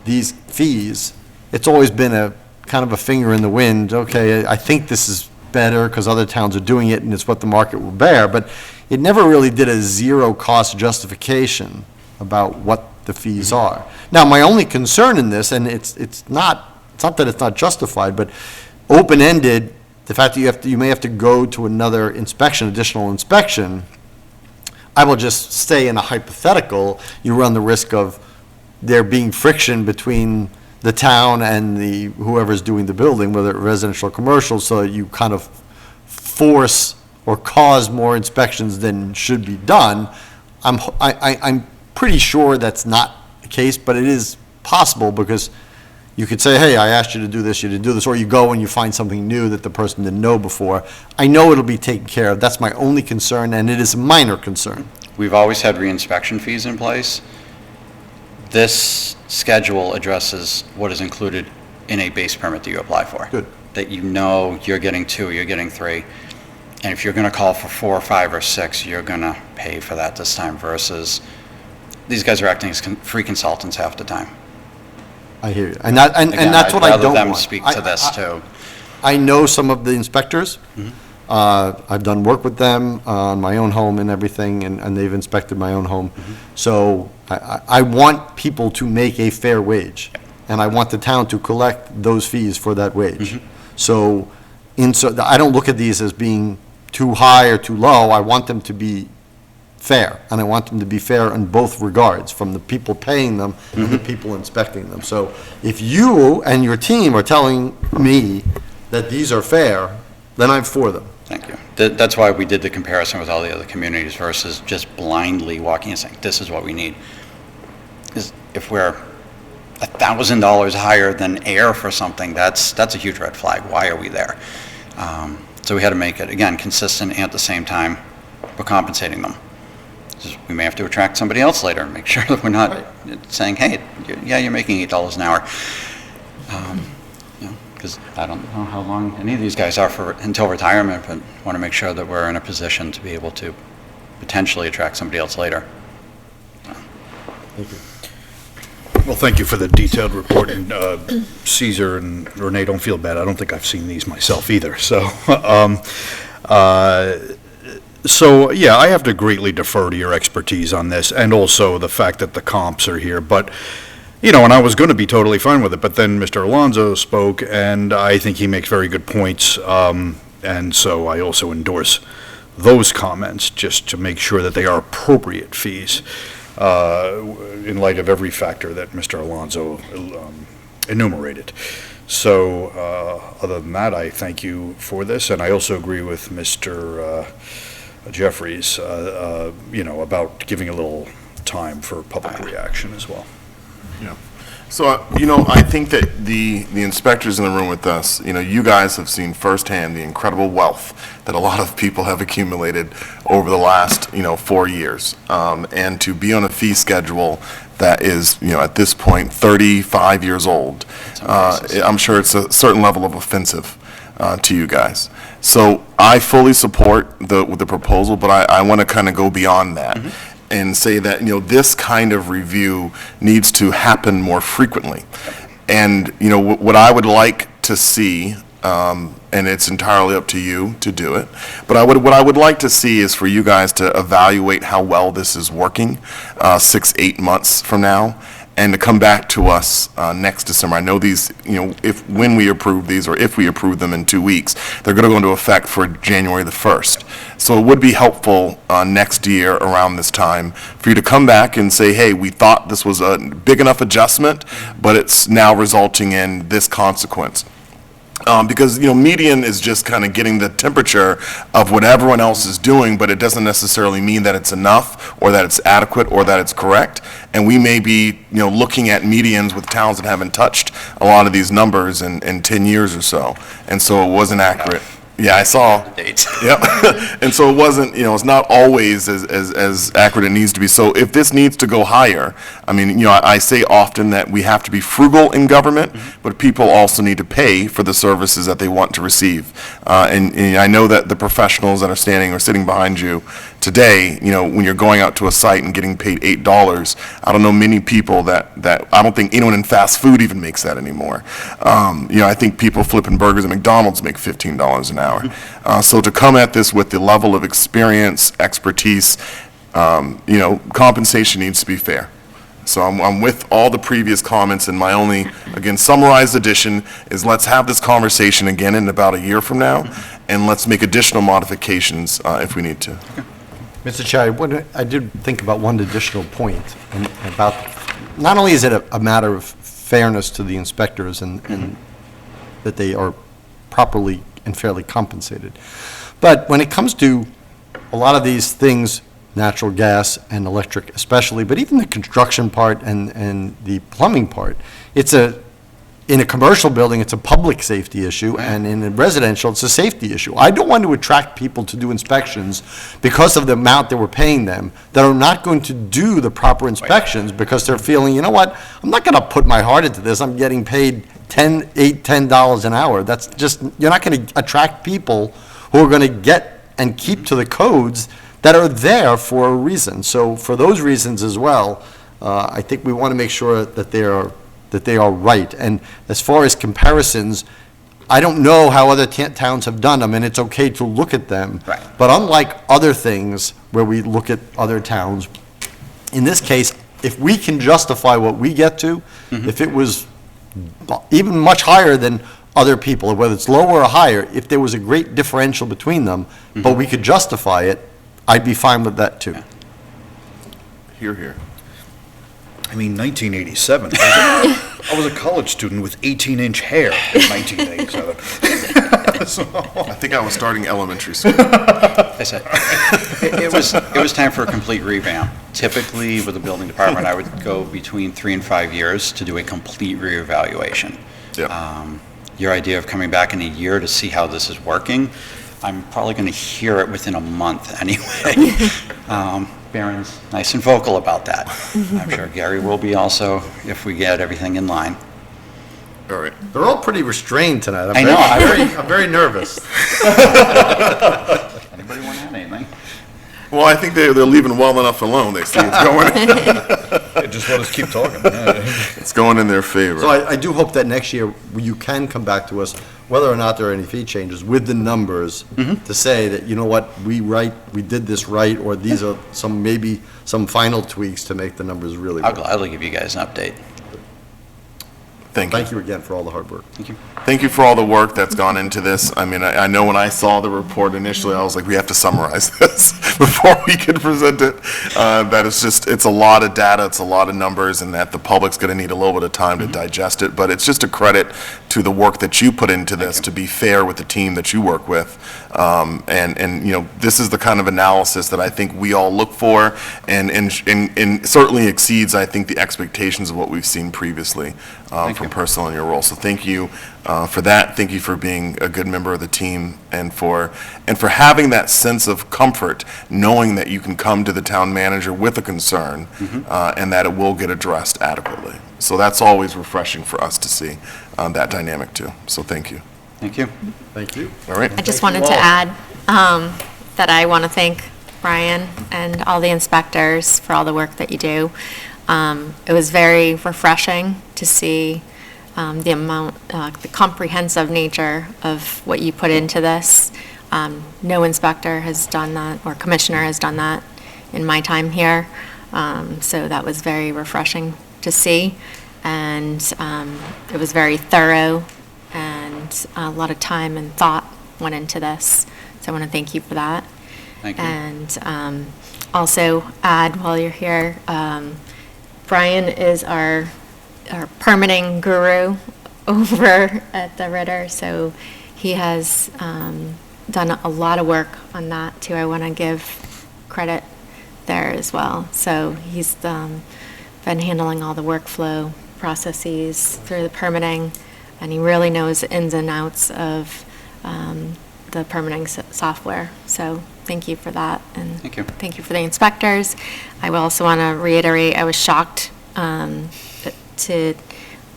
these fees, it's always been a kind of a finger in the wind. Okay, I think this is better because other towns are doing it and it's what the market will bear, but it never really did a zero-cost justification about what the fees are. Now, my only concern in this, and it's not that it's not justified, but open-ended, the fact that you may have to go to another inspection, additional inspection, I will just stay in a hypothetical. You run the risk of there being friction between the town and whoever's doing the building, whether residential or commercial, so you kind of force or cause more inspections than should be done. I'm pretty sure that's not the case, but it is possible, because you could say, hey, I asked you to do this, you didn't do this, or you go and you find something new that the person didn't know before. I know it'll be taken care of. That's my only concern, and it is a minor concern. We've always had reinspection fees in place. This schedule addresses what is included in a base permit that you apply for. Good. That you know you're getting 2, you're getting 3. And if you're going to call for 4 or 5 or 6, you're going to pay for that this time, versus these guys are acting as free consultants half the time. I hear you. And that's what I don't want. I'd rather them speak to this, too. I know some of the inspectors. I've done work with them on my own home and everything, and they've inspected my own home. So I want people to make a fair wage, and I want the town to collect those fees for that wage. So I don't look at these as being too high or too low. I want them to be fair, and I want them to be fair in both regards, from the people paying them and the people inspecting them. So if you and your team are telling me that these are fair, then I'm for them. Thank you. That's why we did the comparison with all the other communities versus just blindly walking and saying, this is what we need. Because if we're $1,000 higher than air for something, that's a huge red flag. Why are we there? So we had to make it, again, consistent, and at the same time, we're compensating them. We may have to attract somebody else later and make sure that we're not saying, hey, you're making $8 an hour. Because I don't know how long any of these guys are until retirement, but want to make sure that we're in a position to be able to potentially attract somebody else later. Thank you. Well, thank you for the detailed report, and Caesar and Renee, don't feel bad. I don't think I've seen these myself either. So, yeah, I have to greatly defer to your expertise on this, and also the fact that the comps are here. But, you know, and I was going to be totally fine with it, but then Mr. Alonso spoke, and I think he makes very good points, and so I also endorse those comments, just to make sure that they are appropriate fees, in light of every factor that Mr. Alonso enumerated. So, other than that, I thank you for this, and I also agree with Mr. Jeffries, you know, about giving a little time for public reaction as well. Yeah. So, you know, I think that the inspectors in the room with us, you know, you guys have seen firsthand the incredible wealth that a lot of people have accumulated over the last, 4 years. And to be on a fee schedule that is, at this point, 35 years old. I'm sure it's a certain level of offensive to you guys. So I fully support the proposal, but I want to kind of go beyond that and say that, this kind of review needs to happen more frequently. And, what I would like to see, and it's entirely up to you to do it, but what I would like to see is for you guys to evaluate how well this is working 6-8 months from now, and to come back to us next December. I know these, when we approve these, or if we approve them in 2 weeks, they're going to go into effect for January the 1st. So it would be helpful next year around this time for you to come back and say, hey, we thought this was a big enough adjustment, but it's now resulting in this consequence. Because, median is just kind of getting the temperature of what everyone else is doing, but it doesn't necessarily mean that it's enough, or that it's adequate, or that it's correct. And we may be, looking at medians with towns that haven't touched a lot of these numbers in 10 years or so. And so it wasn't accurate. Yeah, I saw. Dates. Yep. And so it wasn't, it's not always as accurate it needs to be. So if this needs to go higher, I say often that we have to be frugal in government, but people also need to pay for the services that they want to receive. And I know that the professionals that are standing or sitting behind you today, when you're going out to a site and getting paid $8, I don't know many people that I don't think anyone in fast food even makes that anymore. I think people flipping burgers at McDonald's make $15 an hour. So to come at this with the level of experience, expertise, compensation needs to be fair. So I'm with all the previous comments, and my only, again, summarized addition is let's have this conversation again in about a year from now, and let's make additional modifications if we need to. Mr. Chair, I did think about one additional point, and about, not only is it a matter of fairness to the inspectors and that they are properly and fairly compensated, but when it comes to a lot of these things, natural gas and electric especially, but even the construction part and the plumbing part, in a commercial building, it's a public safety issue, and in a residential, it's a safety issue. I don't want to attract people to do inspections because of the amount that we're paying them that are not going to do the proper inspections because they're feeling, you know what, I'm not going to put my heart into this. I'm getting paid $10 an hour. That's just, you're not going to attract people who are going to get and keep to the codes that are there for a reason. So for those reasons as well, I think we want to make sure that they are right. And as far as comparisons, I don't know how other towns have done them, and it's okay to look at them. Right. But unlike other things where we look at other towns, in this case, if we can justify what we get to, if it was even much higher than other people, whether it's lower or higher, if there was a great differential between them, but we could justify it, I'd be fine with that too. Hear, hear. 1987. I was a college student with 18-inch hair in 1987. I think I was starting elementary school. I said, it was time for a complete revamp. Typically, with the building department, I would go between 3 and 5 years to do a complete reevaluation. Yep. Your idea of coming back in a year to see how this is working, I'm probably going to hear it within a month anyway. Baron's nice and vocal about that. I'm sure Gary will be also if we get everything in line. All right. They're all pretty restrained tonight. I know. I'm very nervous. Anybody want to add anything? Well, I think they're leaving well enough alone. They see it's going. Just let us keep talking. It's going in their favor. So I do hope that next year you can come back to us, whether or not there are any fee changes, with the numbers to say that, you know what, we did this right, or these are maybe some final tweaks to make the numbers really I'll good. gladly give you guys an update. Thank you. Thank you again for all the hard work. Thank you. Thank you for all the work that's gone into this. I know when I saw the report initially, I was like, we have to summarize this before we can present it. That it's a lot of data, it's a lot of numbers, and that the public's going to need a little bit of time to digest it. But it's just a credit to the work that you put into this to be fair with the team that you work with. And this is the kind of analysis that I think we all look for, and certainly exceeds, I think, the expectations of what we've seen previously from different person in your role. So thank you for that. Thank you for being a good member of the team and for having that sense of comfort, knowing that you can come to the town manager with a concern and that it will get addressed adequately. So that's always refreshing for us to see that dynamic too. So thank you. Thank you. Thank you. All right. I just wanted to add that I want to thank Brian and all the inspectors for all the work that you do. It was very refreshing to see the amount, the comprehensive nature of what you put into this. No inspector has done that, or commissioner has done that in my time here. So that was very refreshing to see. And it was very thorough, and a lot of time and thought went into this. So I want to thank you for that. Thank you. And also add, while you're here, Brian is our permitting guru over at the Ritter, so he has done a lot of work on that too. I want to give credit there as well. So he's been handling all the workflow processes through the permitting, and he really knows the ins and outs of the permitting software. So thank you for that, and Thank you. thank you for the inspectors. I will also want to reiterate, I was shocked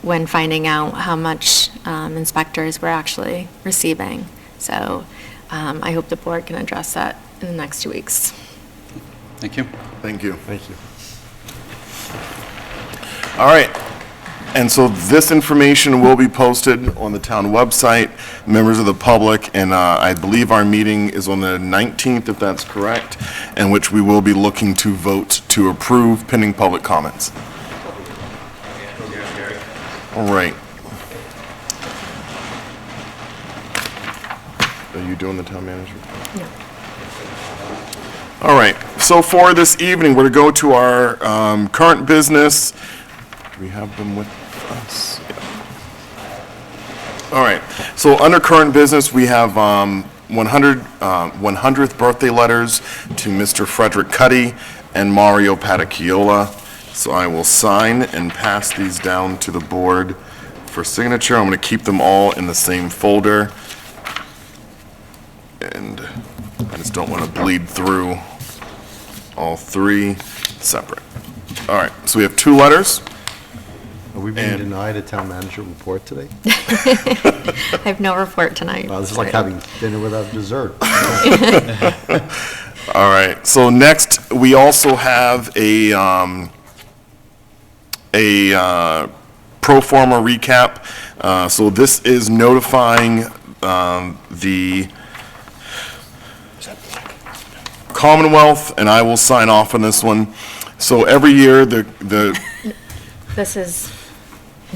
when finding out how much inspectors we're actually receiving. So I hope the board can address that in the next 2 weeks. Thank you. Thank you. Thank you. All right. And so this information will be posted on the town website, members of the public, and I believe our meeting is on the 19th, if that's correct, in which we will be looking to vote to approve pending public comments. All right. Are you doing the town manager? No. All right, so for this evening, we're going to go to our current business. Do we have them with us? Yeah. All right, so under current business, we have 100th birthday letters to Mr. Frederick Cuddy and Mario Patacchiola. So I will sign and pass these down to the board for signature. I'm going to keep them all in the same folder. And I just don't want to bleed through all three separate. All right, so we have 2 letters. Are we being denied a town manager report today? I have no report tonight. This is like having dinner without dessert. All right, so next, we also have a pro forma recap. So this is notifying the Commonwealth, and I will sign off on this one. So every year, This is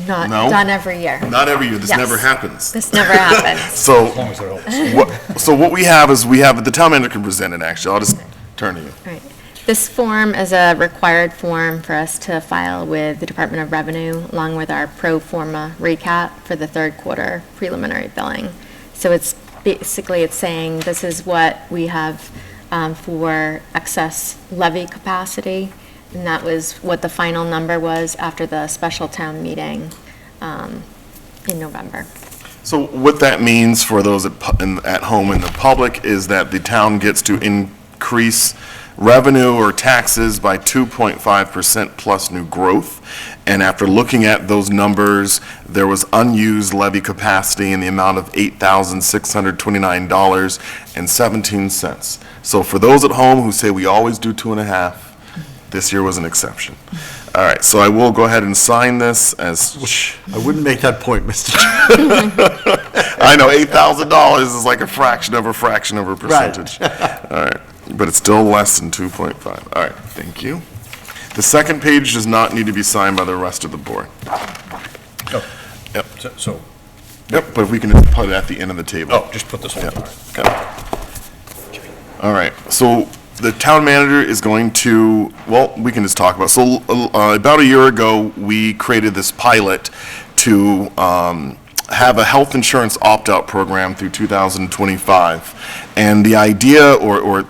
not No? done every year. not every year, this Yes. never happens. This never happens. So, what we have is, the town manager can present it, actually. I'll just turn to you. Right. This form is a required form for us to file with the Department of Revenue, along with our pro forma recap for the third quarter preliminary billing. So it's basically, it's saying this is what we have for excess levy capacity, and that was what the final number was after the special town meeting in November. So what that means for those at home in the public is that the town gets to increase revenue or taxes by 2.5% plus new growth. And after looking at those numbers, there was unused levy capacity in the amount of $8,629.17. So for those at home who say we always do 2.5, this year was an exception. All right, so I will go ahead and sign this as... I wouldn't make that point, Mr. Chairman. I know, $8,000 is like a fraction of a percentage. All right, but it's still less than 2.5. All right, thank you. The second page does not need to be signed by the rest of the board. Oh. Yep. So, Yep, but if we can just put it at the end of the table. oh, just put this one. Yep. Okay. All right, so the town manager is going to, well, we can just talk about, so about a year ago, we created this pilot to have a health insurance opt-out program through 2025. And the idea, or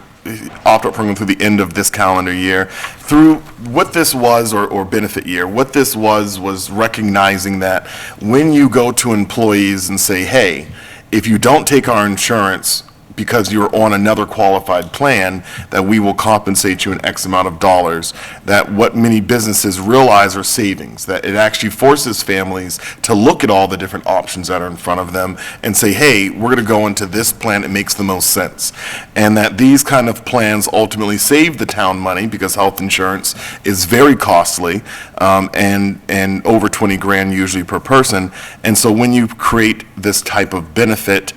opt-out program through the end of this calendar year. Through what this was, or benefit year, what this was recognizing that when you go to employees and say, hey, if you don't take our insurance because you're on another qualified plan, that we will compensate you an X amount of dollars, that what many businesses realize are savings, that it actually forces families to look at all the different options that are in front of them and say, hey, we're going to go into this plan, it makes the most sense. And that these kind of plans ultimately save the town money, because health insurance is very costly, and over 20 grand usually per person. And so when you create this type of benefit,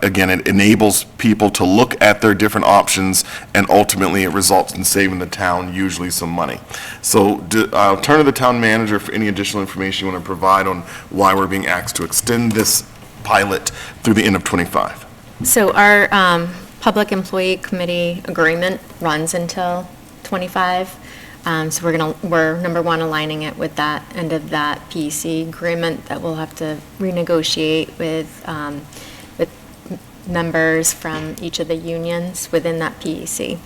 again, it enables people to look at their different options, and ultimately it results in saving the town usually some money. So I'll turn to the town manager for any additional information you want to provide on why we're being asked to extend this pilot through the end of '25. So our Public Employee Committee agreement runs until '25. So we're number one, aligning it with that end of that PEC agreement that we'll have to renegotiate with members from each of the unions within that PEC.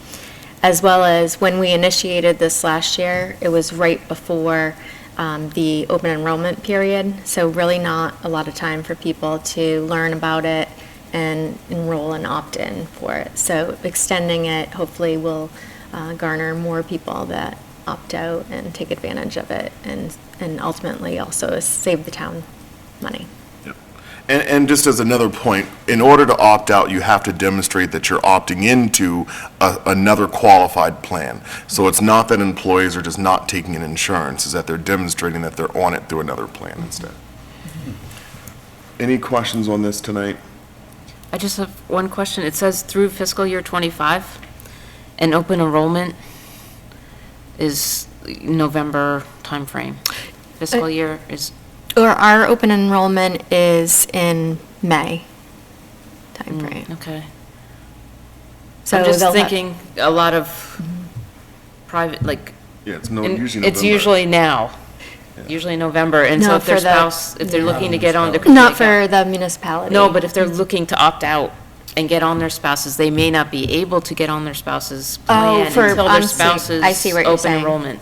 As well as when we initiated this last year, it was right before the open enrollment period. So really not a lot of time for people to learn about it and enroll and opt in for it. So extending it hopefully will garner more people that opt out and take advantage of it, and ultimately also save the town money. And just as another point, in order to opt out, you have to demonstrate that you're opting into another qualified plan. So it's not that employees are just not taking an insurance, it's that they're demonstrating that they're on it through another plan instead. Any questions on this tonight? I just have one question. It says through fiscal year '25, and open enrollment is November timeframe. Fiscal year is... Or our open enrollment is in May timeframe. Okay. So I'm just they'll have- thinking a lot of private, like... Yeah, it's It's usually now, usually November, and so No, if their for the- spouse, if they're looking to get on... Not for the municipality. No, but if they're looking to opt out and get on their spouses, they may not be able to get on their spouse's plan until their spouse's I see what you're open saying. enrollment.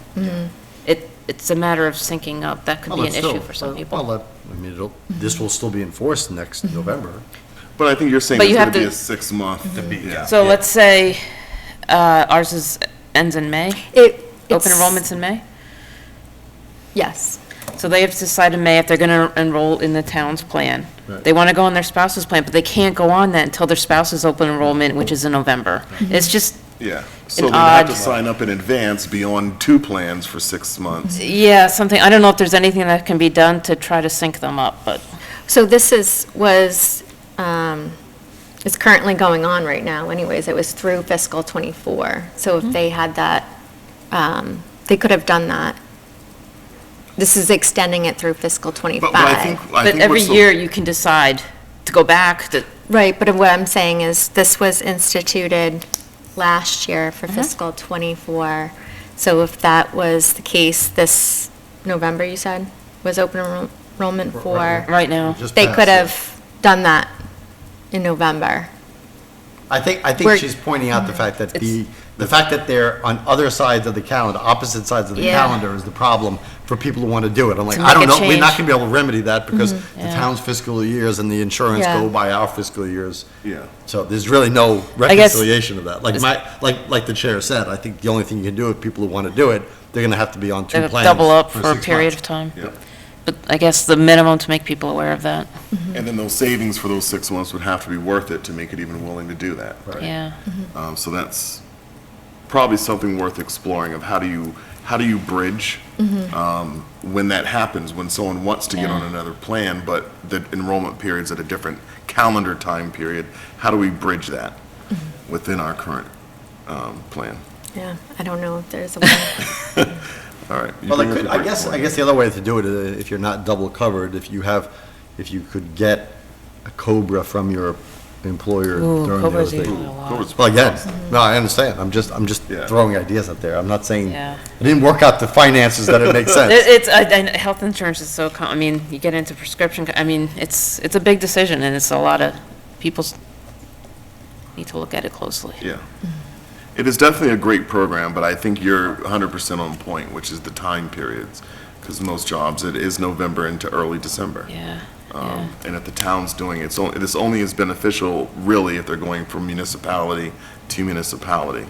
It's a matter of syncing up. That could be an issue for some people. This will still be enforced next November. But I think you're saying But it's you going to have be a to- 6-month. Yeah. So let's say ours ends in May? Open enrollment's in May? Yes. So they have to decide in May if they're going to enroll in the town's plan. Right. They want to go on their spouse's plan, but they can't go on that until their spouse's open enrollment, which is in November. It's just, Yeah, so An they have to odd- sign up in advance, be on 2 plans for 6 months. yeah, something, I don't know if there's anything that can be done to try to sync them up, but... So this is currently going on right now anyways. It was through fiscal '24. So if they had that, they could have done that. This is extending it through fiscal '25. But every year you can decide to go back to... Right, but what I'm saying is this was instituted last year for fiscal '24. So if that was the case, this November, you said, was open enrollment for? Right now. They could have done that in November. I think We're- she's pointing out the fact that the fact that they're on other sides of the calendar, opposite sides of the Yeah. calendar is the problem for people who want to do it. I'm like, To I don't make a know, we're not change. going to be able to remedy that because the Yeah. town's fiscal years and the insurance Yeah. go by our fiscal years. Yeah. So there's really no I guess- reconciliation of that. Like the chair said, I think the only thing you can do if people who want to do it, they're going to have to be on 2 They'll plans. double up for a 6 period months. of time. Yep. But I guess the minimum to make people aware of that. And then those savings for those 6 months would have to be worth it to make it even willing to do that. Yeah. So that's probably something worth exploring of how do you bridge when that happens, when someone wants to get on another plan, but the enrollment period's at a different calendar time period. How do we bridge that within our current plan? Yeah, I don't know if there's a way. All right. you Well, bring up I a great guess point. the other way to do it, if you're not double covered, if you could get a COBRA from your employer Ooh, during COBRA's those days. even a lot. Cobra's Well, again, no, I understand. I'm just Yeah. throwing ideas out there. I'm not saying, Yeah. it didn't work out the finances that it makes sense. Health insurance is so, I mean, you get into prescription, I mean, it's a big decision, and it's a lot of, people need to look at it closely. Yeah. It is definitely a great program, but I think you're 100% on point, which is the time periods. Because most jobs, it is November into early December. Yeah. And if the town's doing it, this only is beneficial really if they're going from municipality to municipality.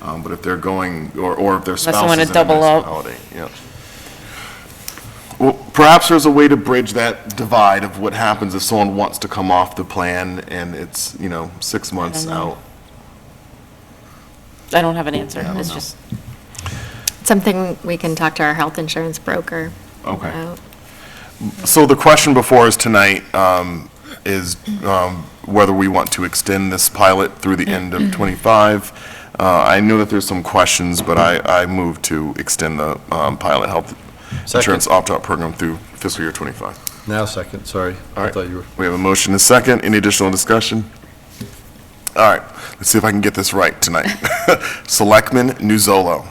But if they're going, or if their they spouse wanna is in a double up. municipality, yeah. Well, perhaps there's a way to bridge that divide of what happens if someone wants to come off the plan and it's, 6 months don't know. out. I don't have an answer. Yeah, I don't It's know. just, Something we can talk to our health insurance broker Okay. about. So the question before us tonight is whether we want to extend this pilot through the end of '25. I know that there's some questions, but I move to extend the pilot health insurance opt-out program through fiscal year '25. Now second, sorry. All I right. thought you were. We have a motion and a second. Any additional discussion? All right, let's see if I can get this right tonight. Selectman Nuzolo.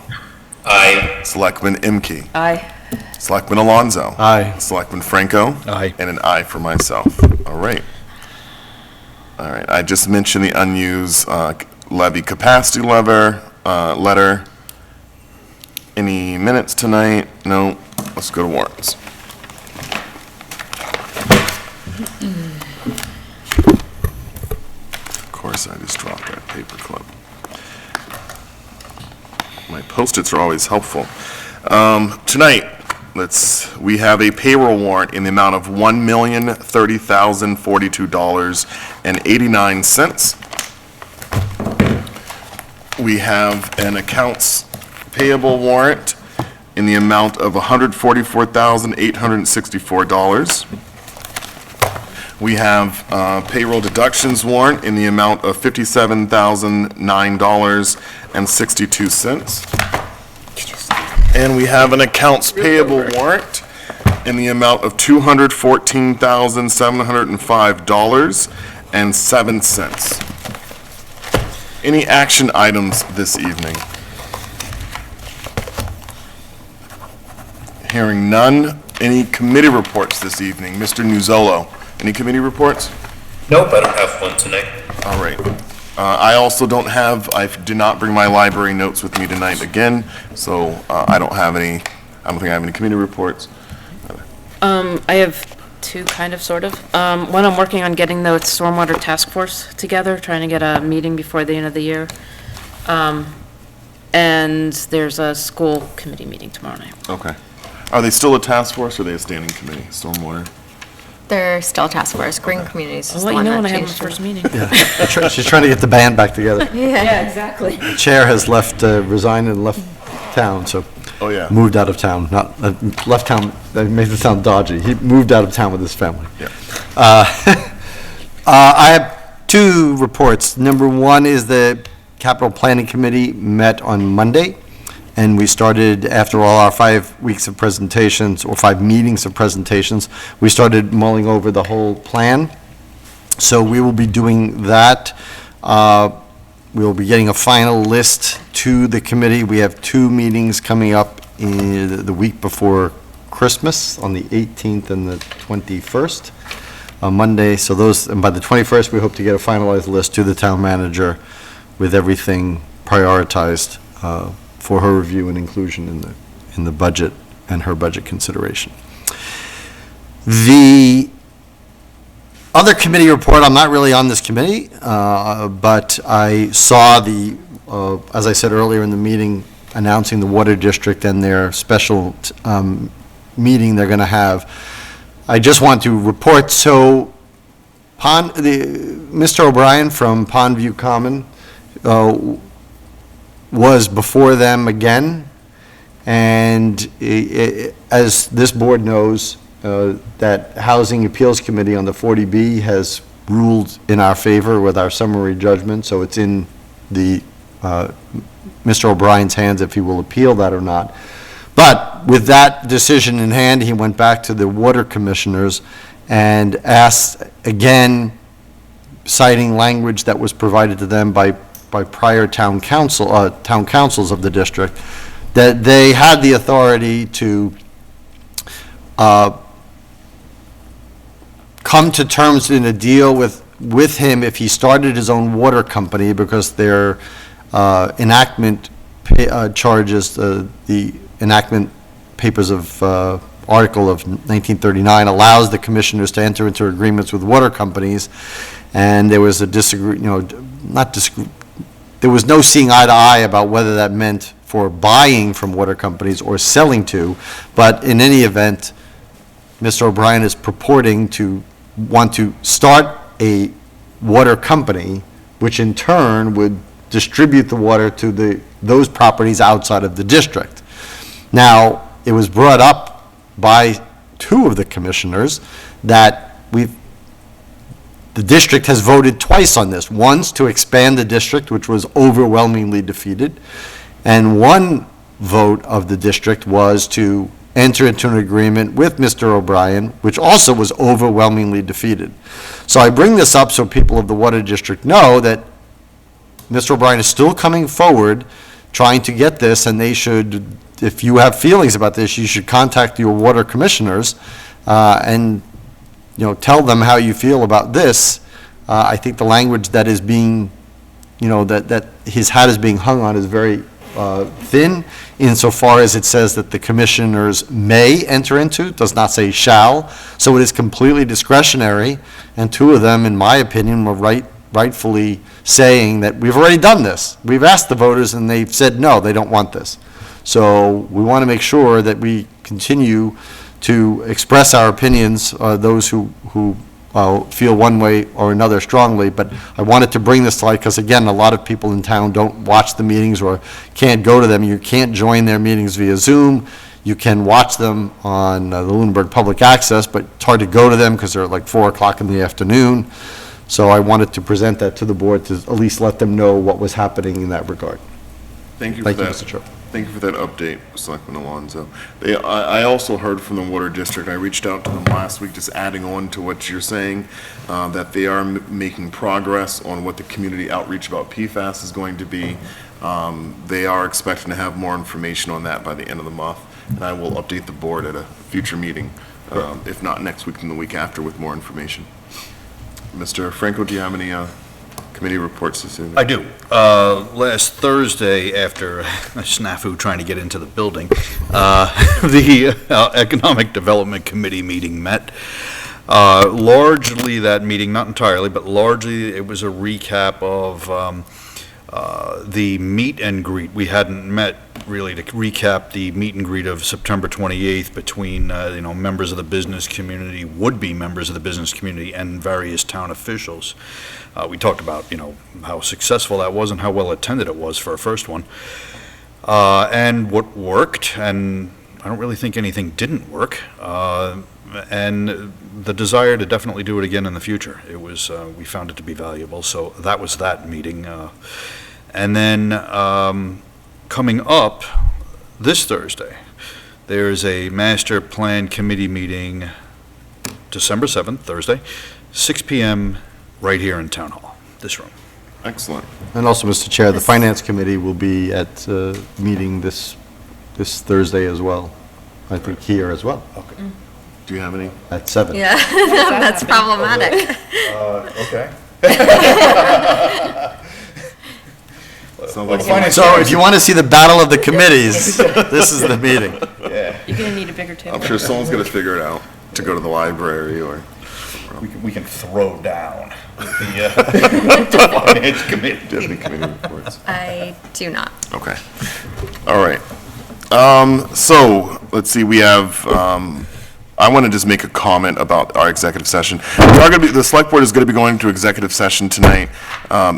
Aye. Selectman Imke. aye. Selectman Alonso. Aye. Selectman Franco. Aye. And an aye for myself. All right. All right, I just mentioned the unused levy capacity letter. Any minutes tonight? No. Let's go to warrants. Of course, I just dropped that paper clip. My Post-its are always helpful. Tonight, we have a payroll warrant in the amount of $1,030,042.89. We have an accounts payable warrant in the amount of $144,864. We have payroll deductions warrant in the amount of $57,009.62. And we have an accounts payable warrant in the amount of $214,705.07. Any action items this evening? Hearing none. Any committee reports this evening? Mr. Nuzolo, any committee reports? Nope, I don't have one tonight. All right. I also don't have, I did not bring my library notes with me tonight again, so I don't think I have any committee reports. I have two, kind of, sort of. One, I'm working on getting the Stormwater Task Force together, trying to get a meeting before the end of the year. And there's a school committee meeting tomorrow night. Okay. Are they still a task force or are they a standing committee, stormwater? They're still task force. Green Communities I'll is let the you one know that when I have my changed. first meeting. She's trying to get the band back together. Yeah, exactly. The chair has resigned and left town, so. Oh, yeah. Moved out of town, not, left town, that makes it sound dodgy. He moved out of town with his family. Yeah. I have two reports. Number one is the Capital Planning Committee met on Monday, and we started, after all our 5 weeks of presentations, or 5 meetings of presentations, we started mulling over the whole plan. So we will be doing that. We will be getting a final list to the committee. We have 2 meetings coming up in the week before Christmas, on the 18th and the 21st, on Monday. So those, and by the 21st, we hope to get a finalized list to the town manager with everything prioritized for her review and inclusion in the budget and her budget consideration. The other committee report, I'm not really on this committee, but I saw as I said earlier in the meeting, announcing the Water District and their special meeting they're going to have. I just want to report, so Mr. O'Brien from Pondview Common was before them again, and as this board knows, that Housing Appeals Committee on the 40B has ruled in our favor with our summary judgment, so it's in the Mr. O'Brien's hands if he will appeal that or not. But with that decision in hand, he went back to the water commissioners and asked again, citing language that was provided to them by prior town councils of the district, that they had the authority to come to terms in a deal with him if he started his own water company, because their enactment charges, the enactment papers of article of 1939 allows the commissioners to enter into agreements with water companies, and there was a there was no seeing eye to eye about whether that meant for buying from water companies or selling to, but in any event, Mr. O'Brien is purporting to want to start a water company, which in turn would distribute the water to those properties outside of the district. Now, it was brought up by two of the commissioners that the district has voted twice on this. Once to expand the district, which was overwhelmingly defeated, and one vote of the district was to enter into an agreement with Mr. O'Brien, which also was overwhelmingly defeated. So I bring this up so people of the Water District know that Mr. O'Brien is still coming forward trying to get this, and they should, if you have feelings about this, you should contact your water commissioners and, tell them how you feel about this. I think the language that is being, that his hat is being hung on is very thin, insofar as it says that the commissioners may enter into, it does not say shall, so it is completely discretionary, and two of them, in my opinion, were rightfully saying that we've already done this. We've asked the voters, and they've said no, they don't want this. So we want to make sure that we continue to express our opinions, those who feel one way or another strongly, but I wanted to bring this to light because, again, a lot of people in town don't watch the meetings or can't go to them. You can't join their meetings via Zoom. You can watch them on the Lunenburg Public Access, but it's hard to go to them because they're at like 4 o'clock in the afternoon. So I wanted to present that to the board to at least let them know what was happening in that regard. Thank you for that. Mr. Chair. Thank you for that update, Selectman Alonso. I also heard from the Water District, I reached out to them last week, just adding on to what you're saying, that they are making progress on what the community outreach about PFAS is going to be. They are expecting to have more information on that by the end of the month, and I will update the board at a future meeting, if not next week, then the week after, with more information. Mr. Franco, do you have any committee reports this evening? I do. Last Thursday, after a snafu trying to get into the building, the Economic Development Committee meeting met. Largely that meeting, not entirely, but largely it was a recap of the meet and greet. We hadn't met really to recap the meet and greet of September 28th between, members of the business community, would-be members of the business community, and various town officials. We talked about, how successful that was and how well attended it was for a first one. And what worked, and I don't really think anything didn't work, and the desire to definitely do it again in the future. It was, we found it to be valuable, so that was that meeting. And then coming up this Thursday, there's a master plan committee meeting, December 7th, Thursday, 6 p.m. right here in Town Hall, this room. Excellent. And also, Mr. Chair, the Finance Committee will be at meeting this Thursday as well, I think here as well. Okay. Do you have any? At 7. Yeah, that's problematic. Okay. So if you want to see the battle of the committees, this is the meeting. Yeah. You're gonna need a bigger table. I'm sure someone's going to figure it out to go to the library or... We can throw down the Finance Committee. Deputy Committee reports. I do not. Okay. All right. So, let's see, we have, I want to just make a comment about our executive session. The Select Board is going to be going into executive session tonight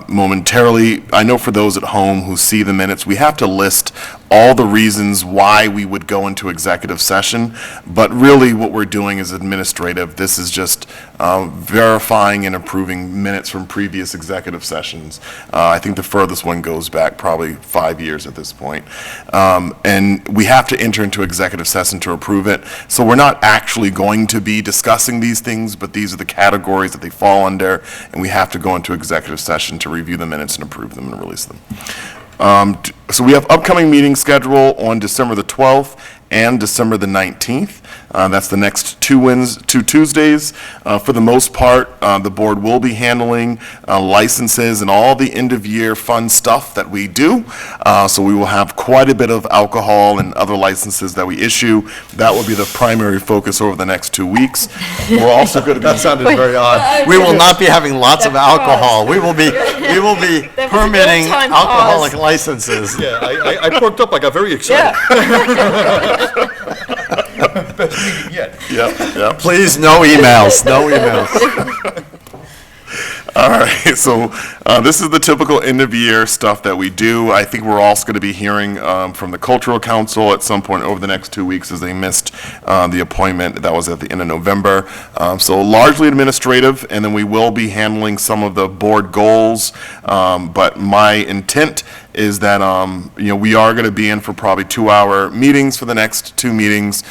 momentarily. I know for those at home who see the minutes, we have to list all the reasons why we would go into executive session, but really what we're doing is administrative. This is just verifying and approving minutes from previous executive sessions. I think the furthest one goes back probably 5 years at this point. And we have to enter into executive session to approve it. So we're not actually going to be discussing these things, but these are the categories that they fall under, and we have to go into executive session to review the minutes and approve them and release them. So we have upcoming meeting schedule on December the 12th and December the 19th. That's the next two Tuesdays. For the most part, the board will be handling licenses and all the end-of-year fun stuff that we do. So we will have quite a bit of alcohol and other licenses that we issue. That will be the primary focus over the next 2 weeks. We're also going to be... That sounded very odd. We will not be having lots of alcohol. We will be permitting alcoholic licenses. Yeah, I perked up, I got very excited. Best meeting yet. Yep. Please, no emails, no emails. All right, so this is the typical end-of-year stuff that we do. I think we're also going to be hearing from the Cultural Council at some point over the next 2 weeks, as they missed the appointment that was at the end of November. So largely administrative, and then we will be handling some of the board goals. But my intent is that we are going to be in for probably 2-hour meetings for the next 2 meetings.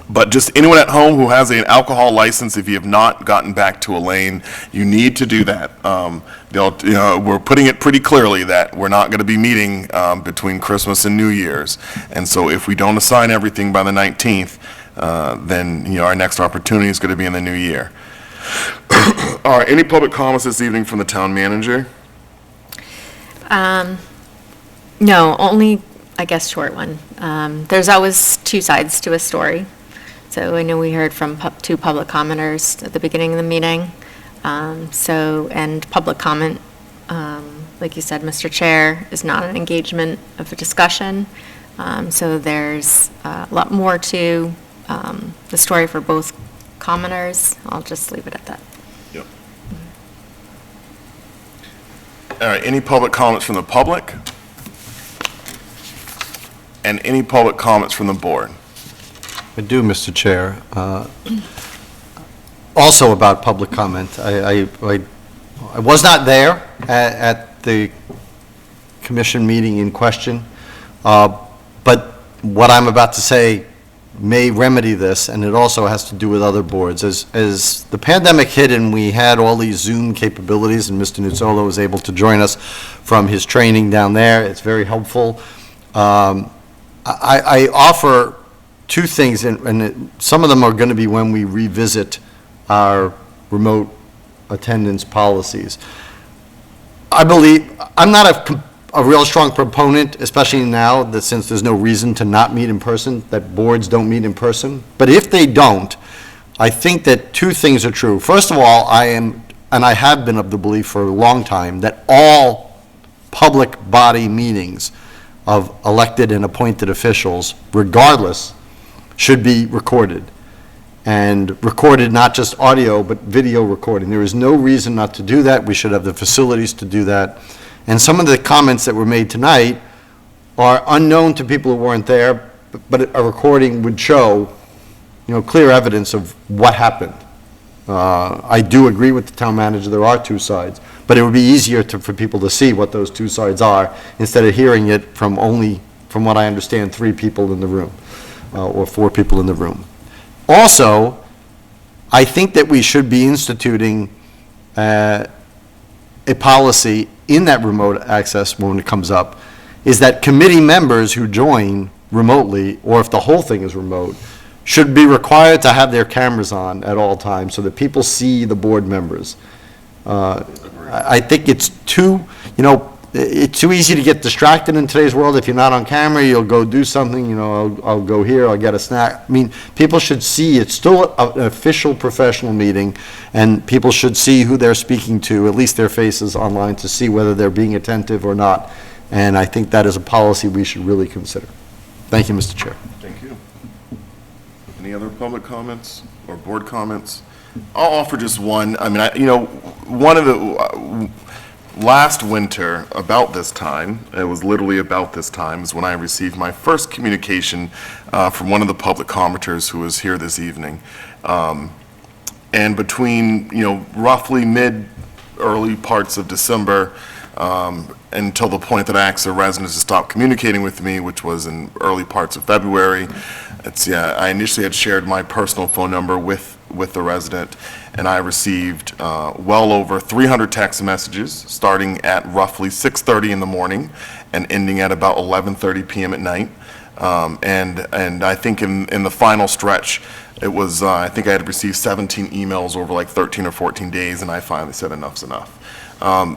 But just anyone at home who has an alcohol license, if you have not gotten back to Elaine, you need to do that. We're putting it pretty clearly that we're not going to be meeting between Christmas and New Year's. And so if we don't assign everything by the 19th, then our next opportunity is going to be in the new year. All right, any public comments this evening from the town manager? No, only, I guess, short one. There's always two sides to a story. So I know we heard from 2 public commenters at the beginning of the meeting. And public comment, like you said, Mr. Chair, is not an engagement of a discussion. So there's a lot more to the story for both commenters. I'll just leave it at that. Yep. All right, any public comments from the public? And any public comments from the board? I do, Mr. Chair. Also about public comment, I was not there at the commission meeting in question, but what I'm about to say may remedy this, and it also has to do with other boards. As the pandemic hit and we had all these Zoom capabilities, and Mr. Nuzzolo was able to join us from his training down there, it's very helpful. I offer 2 things, and some of them are going to be when we revisit our remote attendance policies. I believe, I'm not a real strong proponent, especially now that since there's no reason to not meet in person, that boards don't meet in person. But if they don't, I think that 2 things are true. First of all, I am, and I have been of the belief for a long time, that all public body meetings of elected and appointed officials, regardless, should be recorded. And recorded not just audio, but video recording. There is no reason not to do that. We should have the facilities to do that. And some of the comments that were made tonight are unknown to people who weren't there, but a recording would show, clear evidence of what happened. I do agree with the town manager, there are 2 sides, but it would be easier for people to see what those 2 sides are instead of hearing it from what I understand, 3 people in the room, or 4 people in the room. Also, I think that we should be instituting a policy in that remote access when it comes up, is that committee members who join remotely, or if the whole thing is remote, should be required to have their cameras on at all times so that people see the board members. I think it's too easy to get distracted in today's world. If you're not on camera, you'll go do something, I'll go here, I'll get a snack. I mean, people should see, it's still an official professional meeting, and people should see who they're speaking to, at least their faces online, to see whether they're being attentive or not. And I think that is a policy we should really consider. Thank you, Mr. Chair. Thank you. Any other public comments or board comments? I'll offer just one. I mean, one of the... Last winter, about this time, it was literally about this time, is when I received my first communication from one of the public commenters who was here this evening. And between, roughly early parts of December until the point that I asked the residents to stop communicating with me, which was in early parts of February, I initially had shared my personal phone number with the resident, and I received well over 300 text messages starting at roughly 6:30 in the morning and ending at about 11:30 p.m. at night. And I think in the final stretch, it was, I think I had received 17 emails over like 13 or 14 days, and I finally said enough's enough.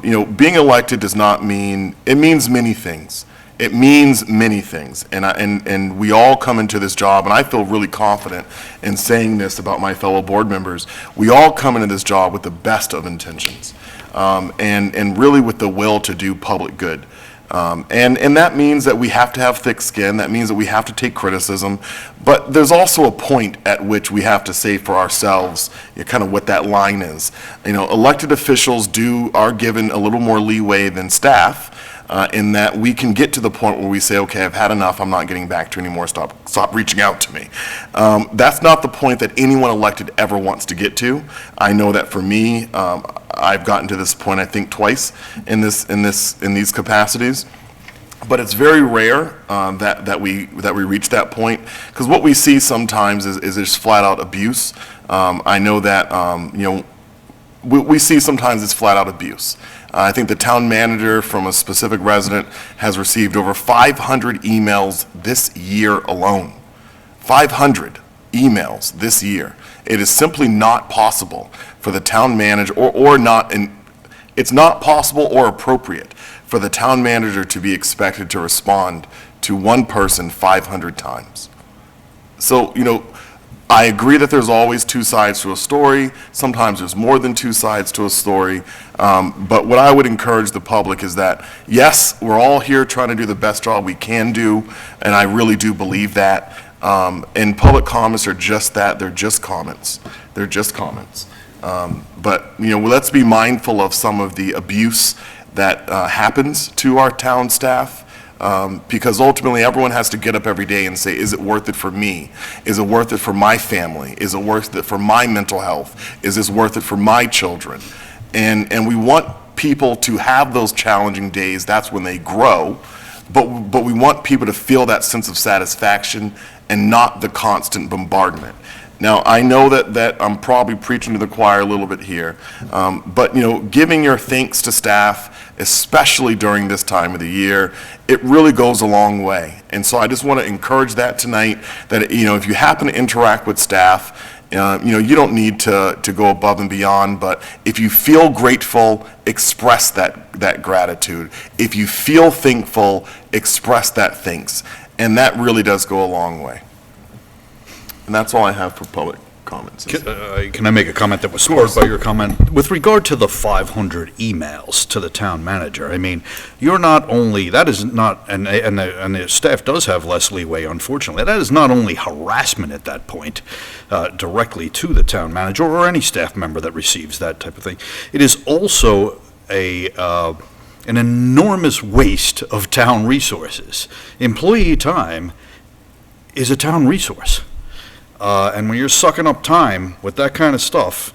Being elected does not mean, it means many things. It means many things, and we all come into this job, and I feel really confident in saying this about my fellow board members. We all come into this job with the best of intentions, and really with the will to do public good. And that means that we have to have thick skin. That means that we have to take criticism. But there's also a point at which we have to say for ourselves kind of what that line is. Elected officials are given a little more leeway than staff in that we can get to the point where we say, okay, I've had enough. I'm not getting back to anymore. Stop reaching out to me. That's not the point that anyone elected ever wants to get to. I know that for me, I've gotten to this point, I think, twice in these capacities. But it's very rare that we reach that point, because what we see sometimes is just flat out abuse. I know that we see sometimes it's flat out abuse. I think the town manager from a specific resident has received over 500 emails this year alone. 500 emails this year. It is simply not possible for the town manager, it's not possible or appropriate for the town manager to be expected to respond to one person 500 times. So, I agree that there's always two sides to a story. Sometimes there's more than two sides to a story. But what I would encourage the public is that, yes, we're all here trying to do the best job we can do, and I really do believe that. And public comments are just that. They're just comments. They're just comments. But, let's be mindful of some of the abuse that happens to our town staff. Because ultimately everyone has to get up every day and say, is it worth it for me? Is it worth it for my family? Is it worth it for my mental health? Is this worth it for my children? And we want people to have those challenging days. That's when they grow. But we want people to feel that sense of satisfaction and not the constant bombardment. Now, I know that I'm probably preaching to the choir a little bit here, but, giving your thanks to staff, especially during this time of the year, it really goes a long way. And so I just want to encourage that tonight, that, if you happen to interact with staff, you don't need to go above and beyond, but if you feel grateful, express that gratitude. If you feel thankful, express that thanks. And that really does go a long way. And that's all I have for public comments. Can I make a comment that was spurred by your comment? With regard to the 500 emails to the town manager, you're not only, that is not, and the staff does have less leeway, unfortunately, that is not only harassment at that point, directly to the town manager or any staff member that receives that type of thing. It is also an enormous waste of town resources. Employee time is a town resource. And when you're sucking up time with that kind of stuff,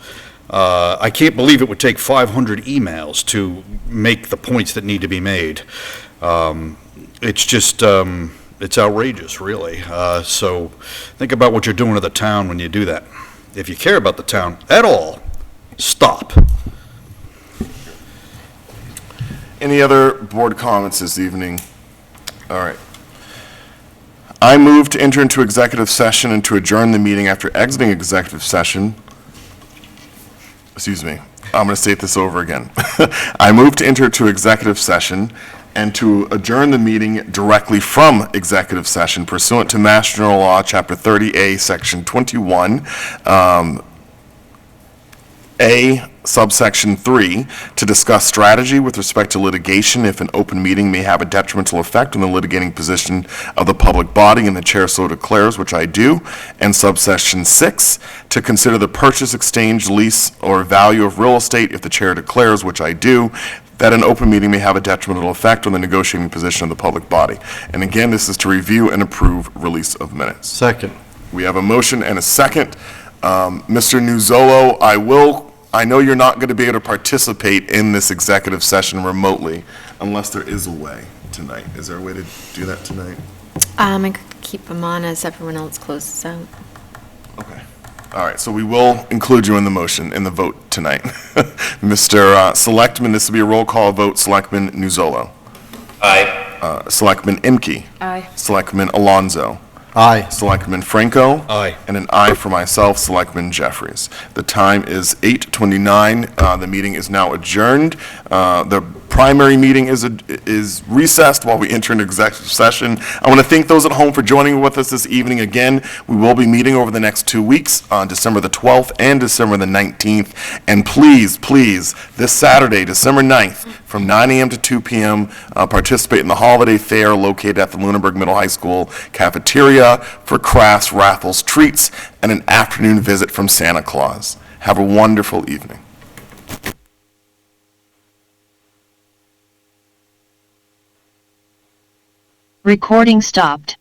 I can't believe it would take 500 emails to make the points that need to be made. It's just, it's outrageous, really. So think about what you're doing to the town when you do that. If you care about the town at all, stop. Any other board comments this evening? All right. I move to enter into executive session and to adjourn the meeting after exiting executive session. Excuse me, I'm going to state this over again. I move to enter into executive session and to adjourn the meeting directly from executive session pursuant to Mass General Law, Chapter 30A, Section 21, A, subsection 3, to discuss strategy with respect to litigation if an open meeting may have a detrimental effect on the litigating position of the public body and the chair so declares, which I do, and subsection 6, to consider the purchase, exchange, lease, or value of real estate if the chair declares, which I do, that an open meeting may have a detrimental effect on the negotiating position of the public body. And again, this is to review and approve release of minutes. Second. We have a motion and a second. Mr. Nuzzolo, I know you're not going to be able to participate in this executive session remotely unless there is a way tonight. Is there a way to do that tonight? I could keep them on as everyone else closes out. Okay. All right, so we will include you in the motion, in the vote tonight. Mr. Selectman, this will be a roll call vote. Selectman Nuzzolo. Aye. Selectman Imke. Aye. Selectman Alonso. Aye. Selectman Franco. Aye. And an aye for myself, Selectman Jeffries. The time is 8:29. The meeting is now adjourned. The primary meeting is recessed while we enter into executive session. I want to thank those at home for joining with us this evening. Again, we will be meeting over the next 2 weeks on December the 12th and December the 19th. And please, please, this Saturday, December 9th, from 9 a.m. to 2 p.m., participate in the holiday fair located at the Lunenburg Middle High School cafeteria for crafts, raffles, treats, and an afternoon visit from Santa Claus. Have a wonderful evening. Recording stopped.